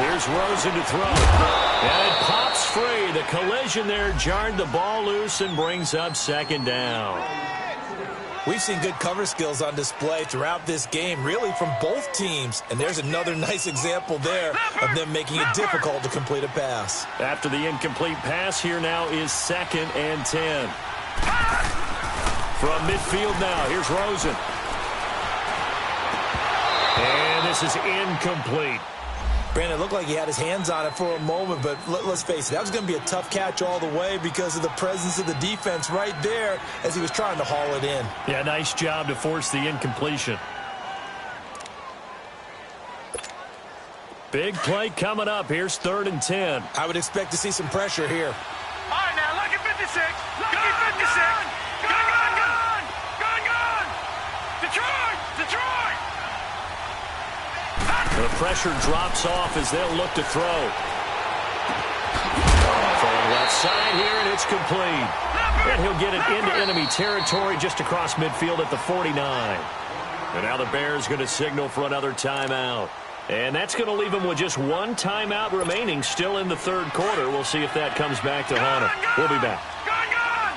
Here's Rosen to throw. And it pops free. The collision there jarred the ball loose and brings up 2nd down. We've seen good cover skills on display throughout this game, really from both teams. And there's another nice example there of them making it difficult to complete a pass. After the incomplete pass, here now is 2nd and 10. From midfield now, here's Rosen. And this is incomplete. Brandon, it looked like he had his hands on it for a moment, but let's face it, that was going to be a tough catch all the way because of the presence of the defense right there as he was trying to haul it in. Yeah, nice job to force the incompletion. Big play coming up. Here's 3rd and 10. I would expect to see some pressure here. All right, now, lucky 56. Lucky 56. Gone, gone, gone. Gone, gone. Detroit, Detroit. The pressure drops off as they'll look to throw. From left side here, and it's complete. And he'll get it into enemy territory just across midfield at the 49. And now the Bears going to signal for another timeout. And that's going to leave them with just 1 timeout remaining still in the 3rd quarter. We'll see if that comes back to haunt them. We'll be back. Gone, gone.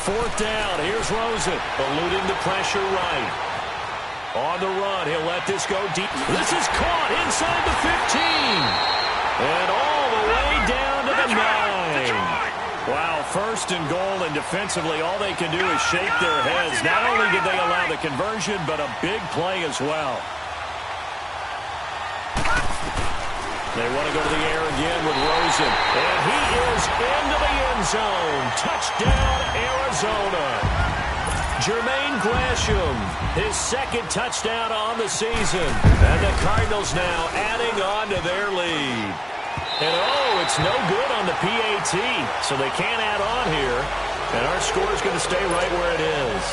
4th down. Here's Rosen, eluding the pressure right. On the run, he'll let this go deep. This is caught inside the 15. And all the way down to the 9. Wow, 1st and goal, and defensively, all they can do is shake their heads. Not only did they allow the conversion, but a big play as well. They want to go to the air again with Rosen. And he is into the end zone. Touchdown, Arizona. Jermaine Gresham, his second touchdown on the season. And the Cardinals now adding on to their lead. And, oh, it's no good on the PAT, so they can't add on here. And our score is going to stay right where it is.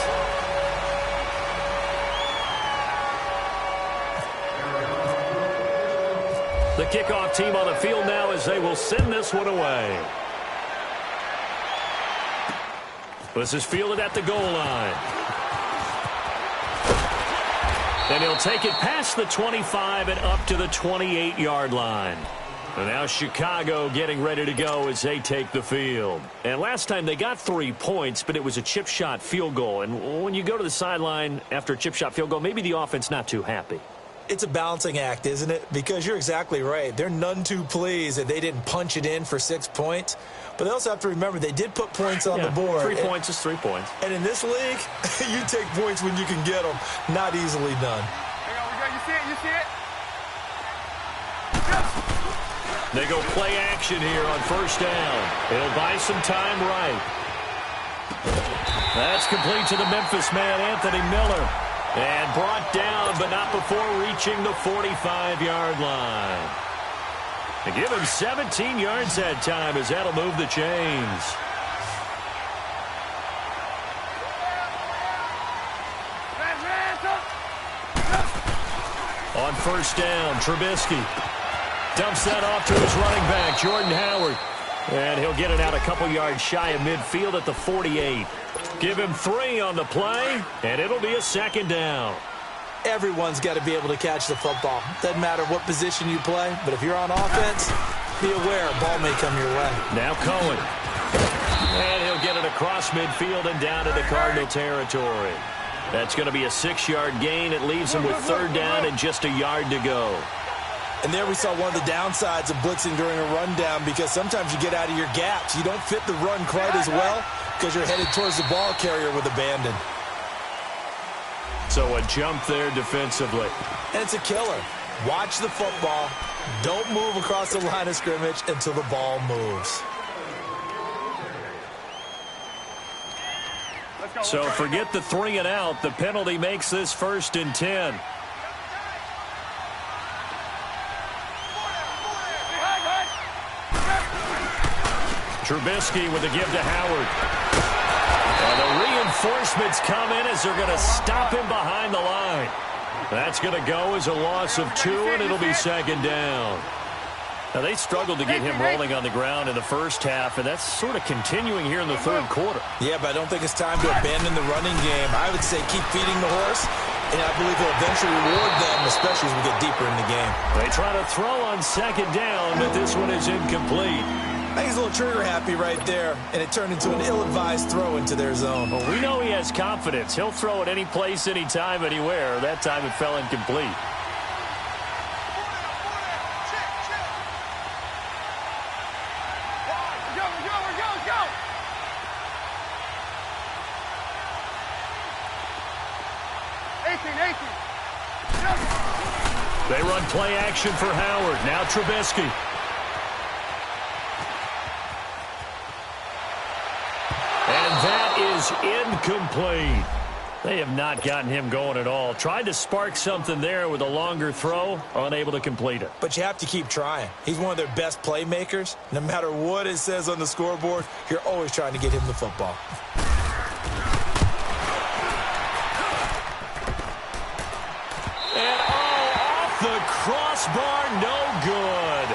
The kickoff team on the field now as they will send this one away. This is fielded at the goal line. And he'll take it past the 25 and up to the 28-yard line. And now Chicago getting ready to go as they take the field. And last time they got 3 points, but it was a chip shot field goal. And when you go to the sideline after a chip shot field goal, maybe the offense not too happy. It's a balancing act, isn't it? Because you're exactly right. They're none too pleased that they didn't punch it in for 6 points. But they also have to remember they did put points on the board. 3 points is 3 points. And in this league, you take points when you can get them. Not easily done. You see it? You see it? They go play action here on first down. It'll buy some time right. That's complete to the Memphis man, Anthony Miller. And brought down, but not before reaching the 45-yard line. They give him 17 yards that time as that'll move the chains. On first down, Trubisky dumps that off to his running back, Jordan Howard. And he'll get it out a couple yards shy of midfield at the 48. Give him 3 on the play, and it'll be a second down. Everyone's got to be able to catch the football. Doesn't matter what position you play, but if you're on offense, be aware a ball may come your way. Now Cohen. And he'll get it across midfield and down to the Cardinal territory. That's going to be a 6-yard gain. It leaves him with third down and just a yard to go. And there we saw one of the downsides of blitzing during a rundown, because sometimes you get out of your gaps. You don't fit the run quite as well because you're headed towards the ball carrier with abandon. So a jump there defensively. And it's a killer. Watch the football. Don't move across the line of scrimmage until the ball moves. So forget the 3 and out. The penalty makes this 1st and 10. Trubisky with a give to Howard. And the reinforcements come in as they're going to stop him behind the line. That's going to go as a loss of 2, and it'll be second down. Now, they struggled to get him rolling on the ground in the first half, and that's sort of continuing here in the third quarter. Yeah, but I don't think it's time to abandon the running game. I would say keep feeding the horse, and I believe he'll eventually reward them, especially as we get deeper in the game. They try to throw on second down, but this one is incomplete. I think he's a little trigger happy right there, and it turned into an ill-advised throw into their zone. Well, we know he has confidence. He'll throw it any place, anytime, anywhere. That time it fell incomplete. They run play action for Howard. Now Trubisky. And that is incomplete. They have not gotten him going at all. Tried to spark something there with a longer throw, unable to complete it. But you have to keep trying. He's one of their best playmakers. No matter what it says on the scoreboard, you're always trying to get him the football. And off the crossbar, no good.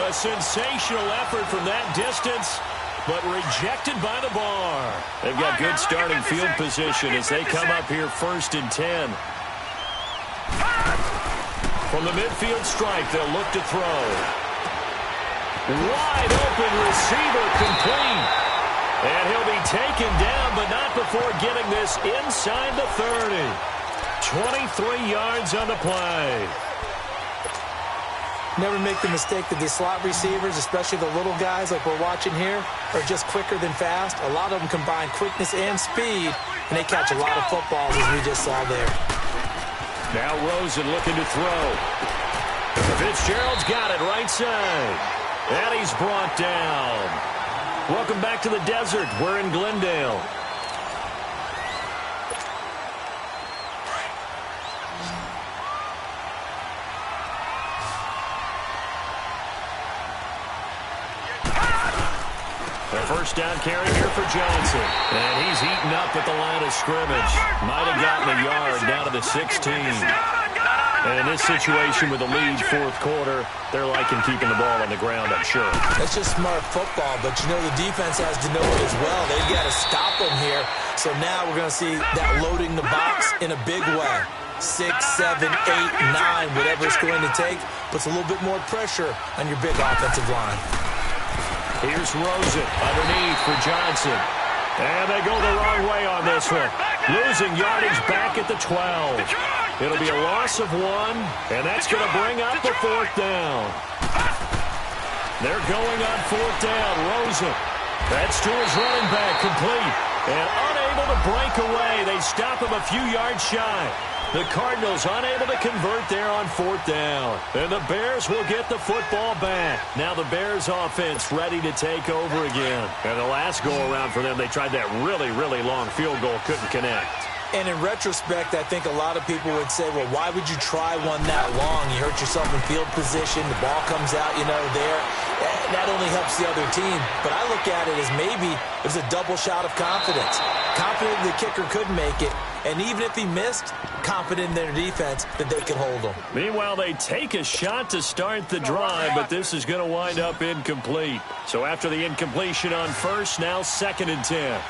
A sensational effort from that distance, but rejected by the bar. They've got good starting field position as they come up here 1st and 10. From the midfield stripe, they'll look to throw. Wide open receiver complete. And he'll be taken down, but not before getting this inside the 30. 23 yards on the play. Never make the mistake that the slot receivers, especially the little guys like we're watching here, are just quicker than fast. A lot of them combine quickness and speed, and they catch a lot of footballs, as we just saw there. Now Rosen looking to throw. Fitzgerald's got it right side. And he's brought down. Welcome back to the desert. We're in Glendale. first down carry here for Johnson. And he's eaten up at the line of scrimmage. Might have gotten a yard down to the 16. And in this situation with the lead fourth quarter, they're liking keeping the ball on the ground, I'm sure. That's just smart football, but you know the defense has to know it as well. They've got to stop them here. So now we're going to see that loading the box in a big way. 6, 7, 8, 9, whatever it's going to take, puts a little bit more pressure on your big offensive line. Here's Rosen underneath for Johnson. And they go the wrong way on this one. Losing yardage back at the 12. It'll be a loss of 1, and that's going to bring up the fourth down. They're going on fourth down. Rosen. That's to his running back, complete. And unable to break away. They stop him a few yards shy. The Cardinals unable to convert there on fourth down. And the Bears will get the football back. Now the Bears offense ready to take over again. And the last go-around for them, they tried that really, really long field goal. Couldn't connect. And in retrospect, I think a lot of people would say, well, why would you try one that long? You hurt yourself in field position. The ball comes out, there. That only helps the other team. But I look at it as maybe it was a double shot of confidence. Confident the kicker could make it. And even if he missed, confident in their defense that they could hold him. Meanwhile, they take a shot to start the drive, but this is going to wind up incomplete. So after the incompletion on first, now 2nd and 10.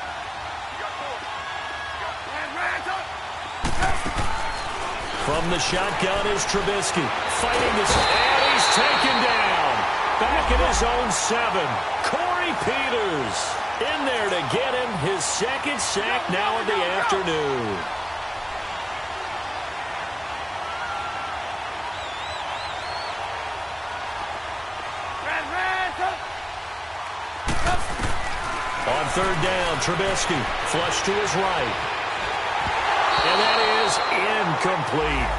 From the shotgun is Trubisky. Fighting this, and he's taken down. Back in his own 7. Corey Peters in there to get him his 2nd sack now of the afternoon. On 3rd down, Trubisky flush to his right. And that is incomplete.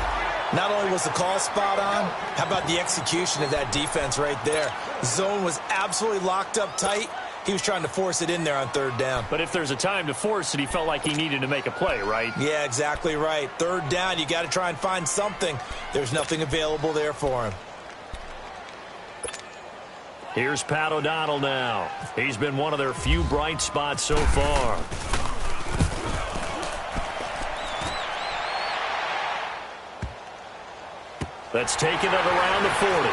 Not only was the call spot on, how about the execution of that defense right there? Zone was absolutely locked up tight. He was trying to force it in there on 3rd down. But if there's a time to force it, he felt like he needed to make a play, right? Yeah, exactly right. 3rd down, you got to try and find something. There's nothing available there for him. Here's Pat O'Donnell now. He's been one of their few bright spots so far. Let's take it at around the 40.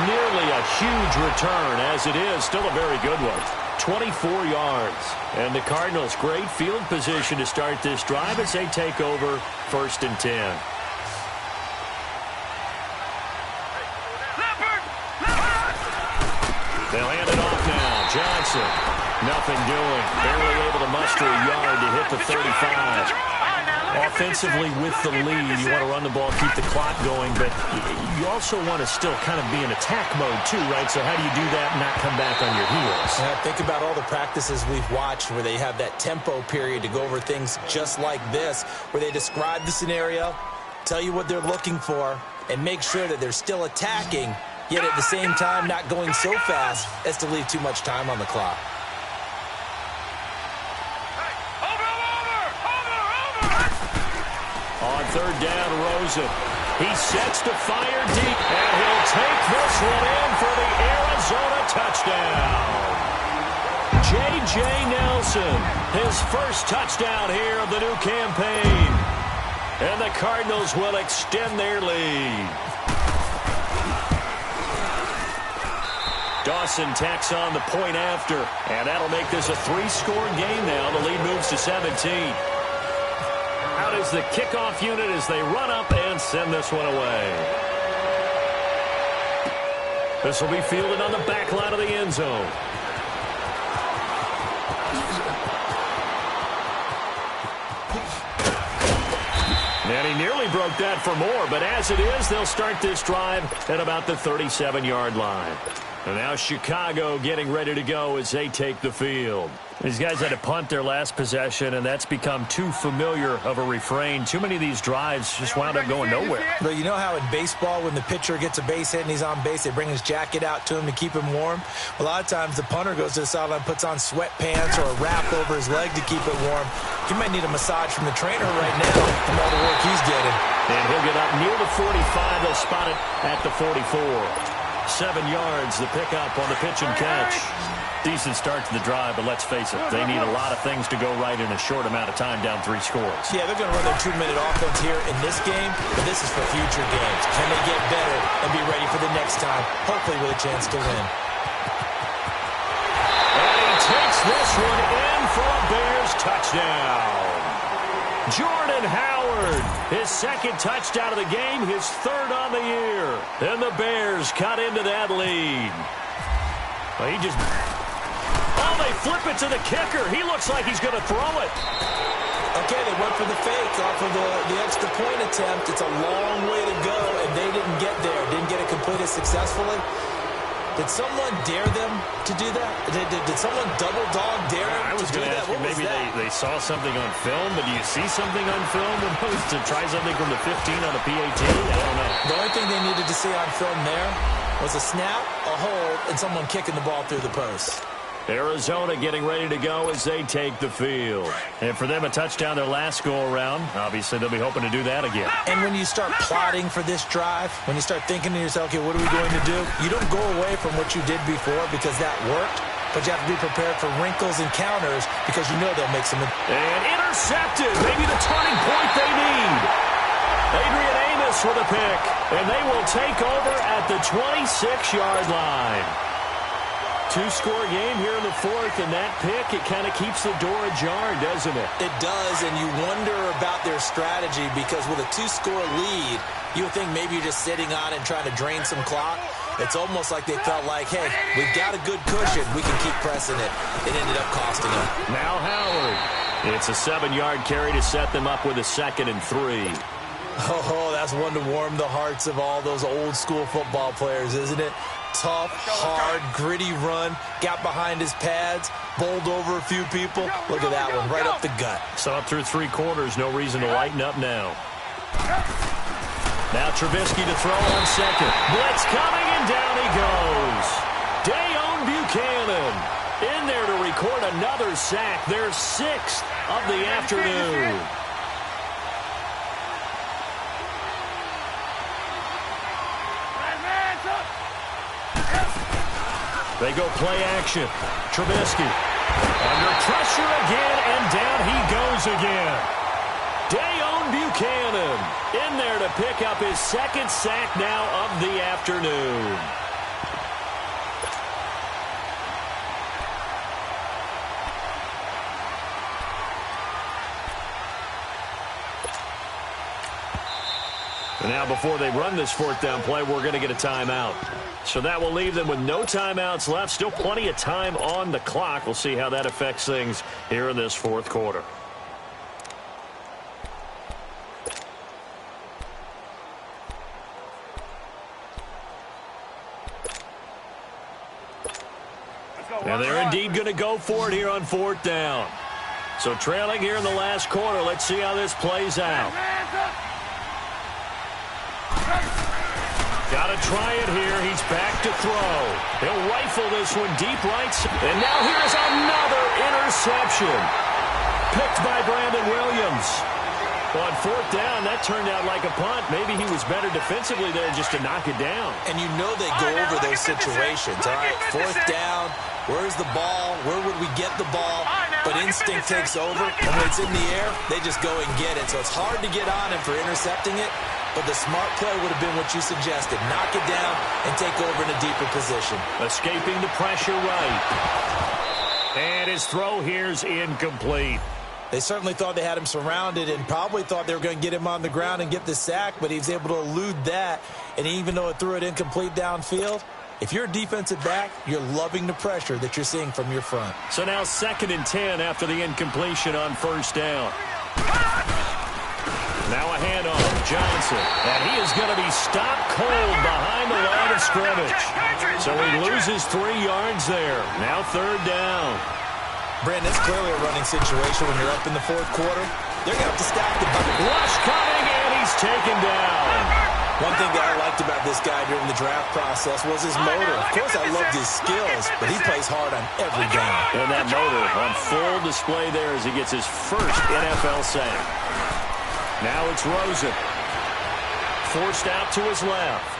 Nearly a huge return, as it is still a very good one. 24 yards. And the Cardinals, great field position to start this drive as they take over 1st and 10. They'll hand it off now. Johnson. Nothing doing. Barely able to muster a yard to hit the 35. Offensively with the lead, you want to run the ball, keep the clock going, but you also want to still kind of be in attack mode too, right? So how do you do that and not come back on your heels? Think about all the practices we've watched where they have that tempo period to go over things just like this, where they describe the scenario, tell you what they're looking for, and make sure that they're still attacking, yet at the same time not going so fast as to leave too much time on the clock. On 3rd down, Rosen. He sets to fire deep, and he'll take this one in for the Arizona touchdown. J.J. Nelson, his first touchdown here of the new campaign. And the Cardinals will extend their lead. Dawson tacks on the point after, and that'll make this a 3-score game now. The lead moves to 17. Out is the kickoff unit as they run up and send this one away. This will be fielded on the back line of the end zone. And he nearly broke that for more, but as it is, they'll start this drive at about the 37-yard line. And now Chicago getting ready to go as they take the field. These guys had to punt their last possession, and that's become too familiar of a refrain. Too many of these drives just wound up going nowhere. But you know how in baseball, when the pitcher gets a base hit and he's on base, they bring his jacket out to him to keep him warm? A lot of times the punter goes to the sideline, puts on sweatpants or a wrap over his leg to keep it warm. He might need a massage from the trainer right now from all the work he's getting. And he'll get up near the 45. They'll spot it at the 44. 7 yards, the pickup on the pitch and catch. Decent start to the drive, but let's face it, they need a lot of things to go right in a short amount of time, down 3 scores. Yeah, they're going to run their 2-minute offense here in this game, but this is for future games. Can they get better and be ready for the next time, hopefully with a chance to win? And he takes this one in for a Bears touchdown. Jordan Howard, his second touchdown of the game, his third on the year. And the Bears cut into that lead. Well, he just... Oh, they flip it to the kicker. He looks like he's going to throw it. Okay, they went for the fake off of the extra point attempt. It's a long way to go, and they didn't get there. Didn't get it completed successfully. Did someone dare them to do that? Did someone double dog dare them I was to do going to that? ask you, maybe they saw something on film, but do you see something on film to try something from the 15 on a PAT? I don't know. The only thing they needed to see on film there was a snap, a hold, and someone kicking the ball through the post. Arizona getting ready to go as they take the field. And for them, a touchdown their last go-around. Obviously, they'll be hoping to do that again. And when you start plotting for this drive, when you start thinking to yourself, okay, what are we going to do? You don't go away from what you did before because that worked, but you have to be prepared for wrinkles and counters because you know they'll make some... And intercepted. Maybe the turning point they need. Adrian Amos with a pick. And they will take over at the 26-yard line. 2-score game here in the fourth, and that pick, it kind of keeps the door ajar, doesn't it? It does, and you wonder about their strategy because with a 2-score lead, you would think maybe you're just sitting on it and trying to drain some clock. It's almost like they felt like, hey, we've got a good cushion. We can keep pressing it. It ended up costing them. Now Howard. It's a 7-yard carry to set them up with a 2nd and 3. Oh, that's one to warm the hearts of all those old-school football players, isn't it? Tough, hard, gritty run, got behind his pads, bowled over a few people. Look at that one, right up the gut. Saw it through 3 quarters, no reason to lighten up now. Now Trubisky to throw on second. Blitz coming, and down he goes. Dayon Buchanan in there to record another sack, their 6th of the afternoon. They go play action. Trubisky under pressure again, and down he goes again. Dayon Buchanan in there to pick up his 2nd sack now of the afternoon. And now before they run this 4th down play, we're going to get a timeout. So that will leave them with no timeouts left. Still plenty of time on the clock. We'll see how that affects things here in this 4th quarter. And they're indeed going to go for it here on 4th down. So trailing here in the last quarter. Let's see how this plays out. Got to try it here. He's back to throw. He'll rifle this one deep right. And now here's another interception. Picked by Brandon Williams. On 4th down, that turned out like a punt. Maybe he was better defensively there just to knock it down. And you know they go over those situations. All right, 4th down, where's the ball? Where would we get the ball? But instinct takes over, and when it's in the air, they just go and get it. So it's hard to get on him for intercepting it, but the smart play would have been what you suggested. Knock it down and take over in a deeper position. Escaping the pressure right. And his throw here's incomplete. They certainly thought they had him surrounded and probably thought they were going to get him on the ground and get the sack, but he was able to elude that. And even though it threw it incomplete downfield, if you're a defensive back, you're loving the pressure that you're seeing from your front. So now 2nd and 10 after the incompletion on 1st down. Now a handoff, Johnson. And he is going to be stopped cold behind the line of scrimmage. So he loses 3 yards there. Now 3rd down. Brandon, it's clearly a running situation when you're up in the fourth quarter. They're going to have to stack the box. Rush coming, and he's taken down. One thing that I liked about this guy during the draft process was his motor. Of course, I loved his skills, but he plays hard on every down. And that motor on full display there as he gets his first NFL sack. Now it's Rosen. Forced out to his left.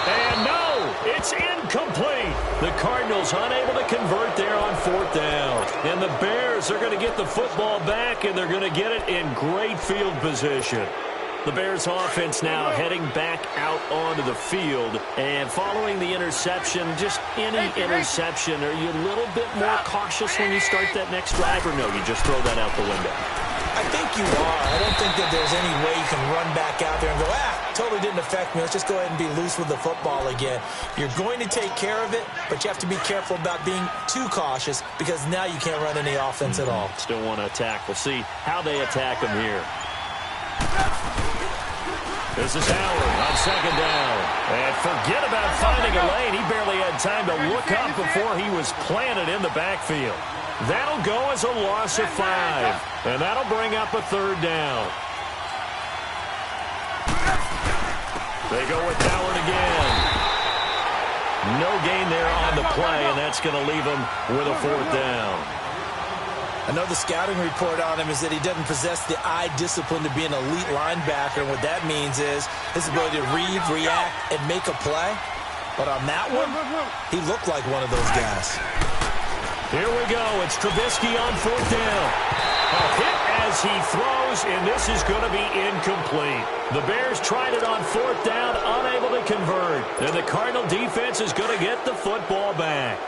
And no, it's incomplete. The Cardinals unable to convert there on fourth down. And the Bears are going to get the football back, and they're going to get it in great field position. The Bears offense now heading back out onto the field. And following the interception, just any interception, are you a little bit more cautious when you start that next drive, or no, you just throw that out the window? I think you are. I don't think that there's any way you can run back out there and go, totally didn't affect me. Let's just go ahead and be loose with the football again. You're going to take care of it, but you have to be careful about being too cautious because now you can't run any offense at all. Still want to attack. We'll see how they attack him here. This is Howard on second down. And forget about finding a lane. He barely had time to look up before he was planted in the backfield. That'll go as a loss of 5. And that'll bring up a third down. They go with Howard again. No gain there on the play, and that's going to leave him with a fourth down. I know the scouting report on him is that he doesn't possess the eye discipline to be an elite linebacker. And what that means is his ability to read, react, and make a play. But on that one, he looked like one of those guys. Here we go. It's Trubisky on fourth down. A hit as he throws, and this is going to be incomplete. The Bears tried it on fourth down, unable to convert. And the Cardinal defense is going to get the football back.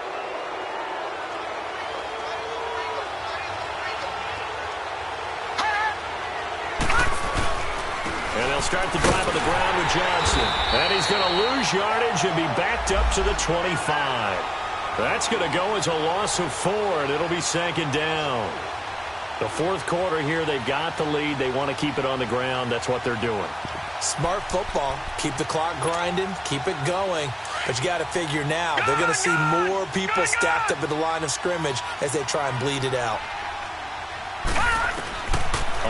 And they'll start the drive on the ground with Johnson. And he's going to lose yardage and be backed up to the 25. That's going to go as a loss of 4, and it'll be second down. The fourth quarter here, they've got the lead. They want to keep it on the ground. That's what they're doing. Smart football. Keep the clock grinding. Keep it going. But you got to figure now, they're going to see more people stacked up at the line of scrimmage as they try and bleed it out.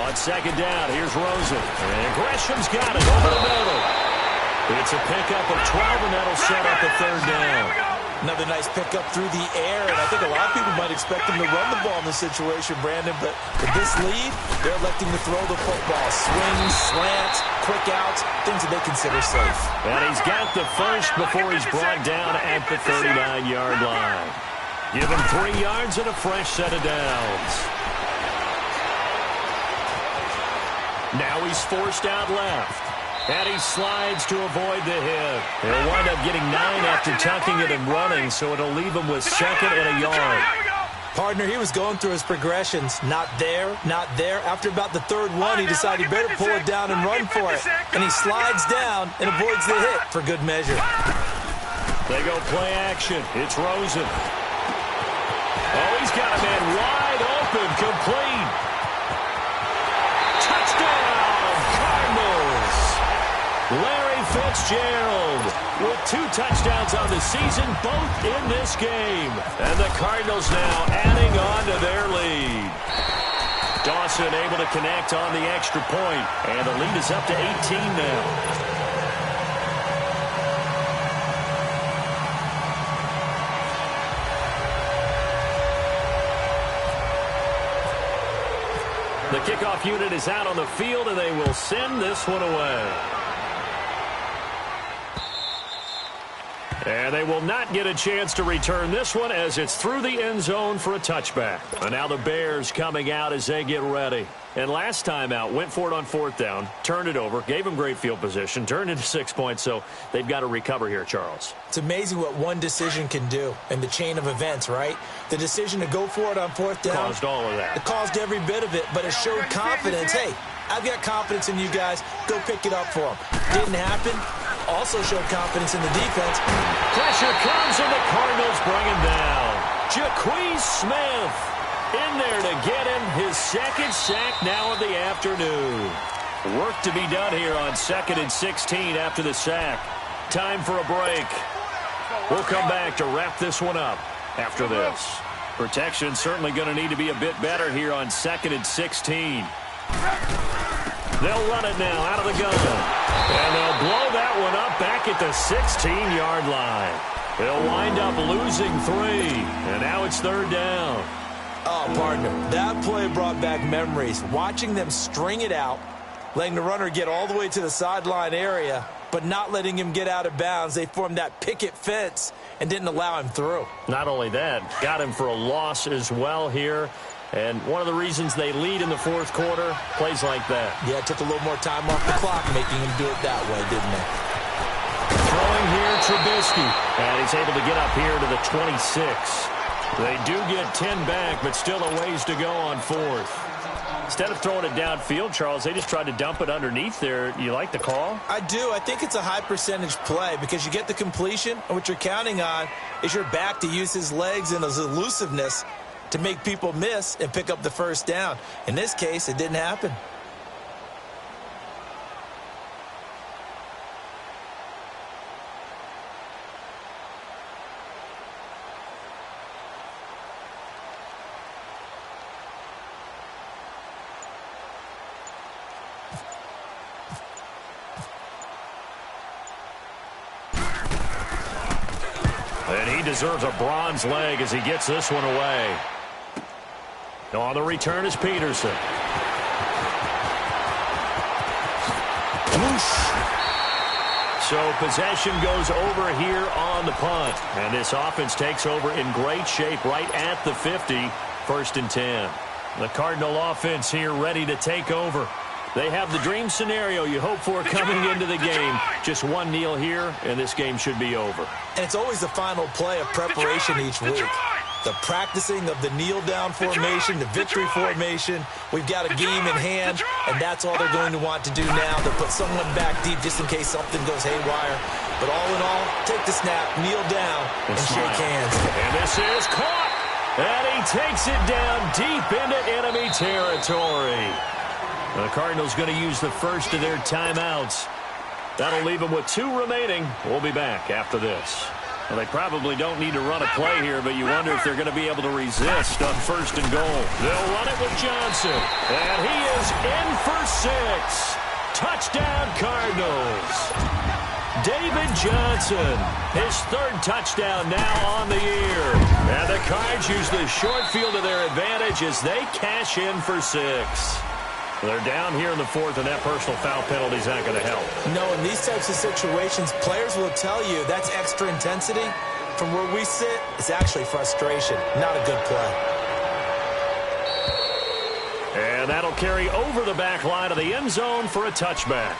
On second down, here's Rosen. And Gresham's got it over the middle. It's a pickup of 12, and that'll set up a third down. Another nice pickup through the air, and I think a lot of people might expect him to run the ball in this situation, Brandon, but with this lead, they're electing to throw the football. Swings, slants, quick outs, things that they consider safe. And he's got the first before he's brought down at the 39-yard line. Give him 3 yards and a fresh set of downs. Now he's forced out left. And he slides to avoid the hit. He'll wind up getting 9 after tucking it and running, so it'll leave him with second and a yard. Partner, he was going through his progressions. Not there, not there. After about the third one, he decided he better pull it down and run for it. And he slides down and avoids the hit for good measure. They go play action. It's Rosen. Oh, he's got a man wide open, complete. Touchdown, Cardinals. Larry Fitzgerald with 2 touchdowns on the season, both in this game. And the Cardinals now adding on to their lead. Dawson able to connect on the extra point, and the lead is up to 18 now. The kickoff unit is out on the field, and they will send this one away. And they will not get a chance to return this one as it's through the end zone for a touchback. And now the Bears coming out as they get ready. And last time out, went for it on fourth down, turned it over, gave them great field position, turned into 6 points, so they've got to recover here, Charles. It's amazing what one decision can do in the chain of events, right? The decision to go for it on fourth down. Caused all of that. It caused every bit of it, but it showed confidence. Hey, I've got confidence in you guys. Go pick it up for them. Didn't happen. Also showed confidence in the defense. Pressure comes, and the Cardinals bring him down. Jaquez Smith in there to get him his second sack now of the afternoon. Work to be done here on 2nd and 16 after the sack. Time for a break. We'll come back to wrap this one up after this. Protection certainly going to need to be a bit better here on 2nd and 16. They'll run it now out of the gun. And they'll blow that one up back at the 16-yard line. They'll wind up losing 3. And now it's 3rd down. Oh, partner, that play brought back memories. Watching them string it out, letting the runner get all the way to the sideline area, but not letting him get out of bounds. They formed that picket fence and didn't allow him through. Not only that, got him for a loss as well here. And one of the reasons they lead in the 4th quarter, plays like that. Yeah, it took a little more time off the clock, making him do it that way, didn't it? Throwing here, Trubisky. And he's able to get up here to the 26. They do get 10 back, but still a ways to go on 4th. Instead of throwing it downfield, Charles, they just tried to dump it underneath there. You like the call? I do. I think it's a high percentage play because you get the completion, and what you're counting on is your back to use his legs and his elusiveness to make people miss and pick up the 1st down. In this case, it didn't happen. And he deserves a bronze leg as he gets this one away. On the return is Peterson. Whoosh. So possession goes over here on the punt. And this offense takes over in great shape right at the 50. 1st and 10. The Cardinal offense here ready to take over. They have the dream scenario you hope for coming into the game. Just one kneel here, and this game should be over. And it's always the final play of preparation each week. The practicing of the kneel-down formation, the victory formation. We've got a game in hand, and that's all they're going to want to do now. They'll put someone back deep just in case something goes haywire. But all in all, take the snap, kneel down, and shake hands. And this is caught. And he takes it down deep into enemy territory. The Cardinals going to use the first of their timeouts. That'll leave them with 2 remaining. We'll be back after this. Well, they probably don't need to run a play here, but you wonder if they're going to be able to resist on 1st and goal. They'll run it with Johnson. And he is in for 6. Touchdown, Cardinals. David Johnson, his 3rd touchdown now on the year. And the Cards use the short field to their advantage as they cash in for 6. They're down here in the 4th, and that personal foul penalty is not going to help. No, in these types of situations, players will tell you that's extra intensity. From where we sit, it's actually frustration, not a good play. And that'll carry over the back line of the end zone for a touchback.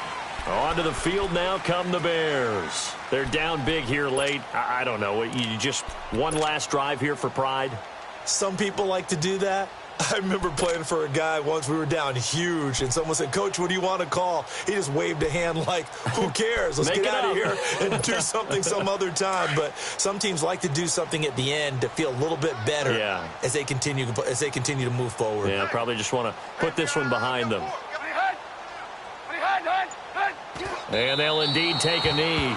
Onto the field now come the Bears. They're down big here late. I don't know. You just one last drive here for pride? Some people like to do that. I remember playing for a guy once. We were down huge, and someone said, "Coach, what do you want to call?" He just waved a hand like, who cares? Let's get out of here and do something some other time. But some teams like to do something at the end to feel a little bit better as they continue to move forward. Yeah, probably just want to put this one behind them. And they'll indeed take a knee.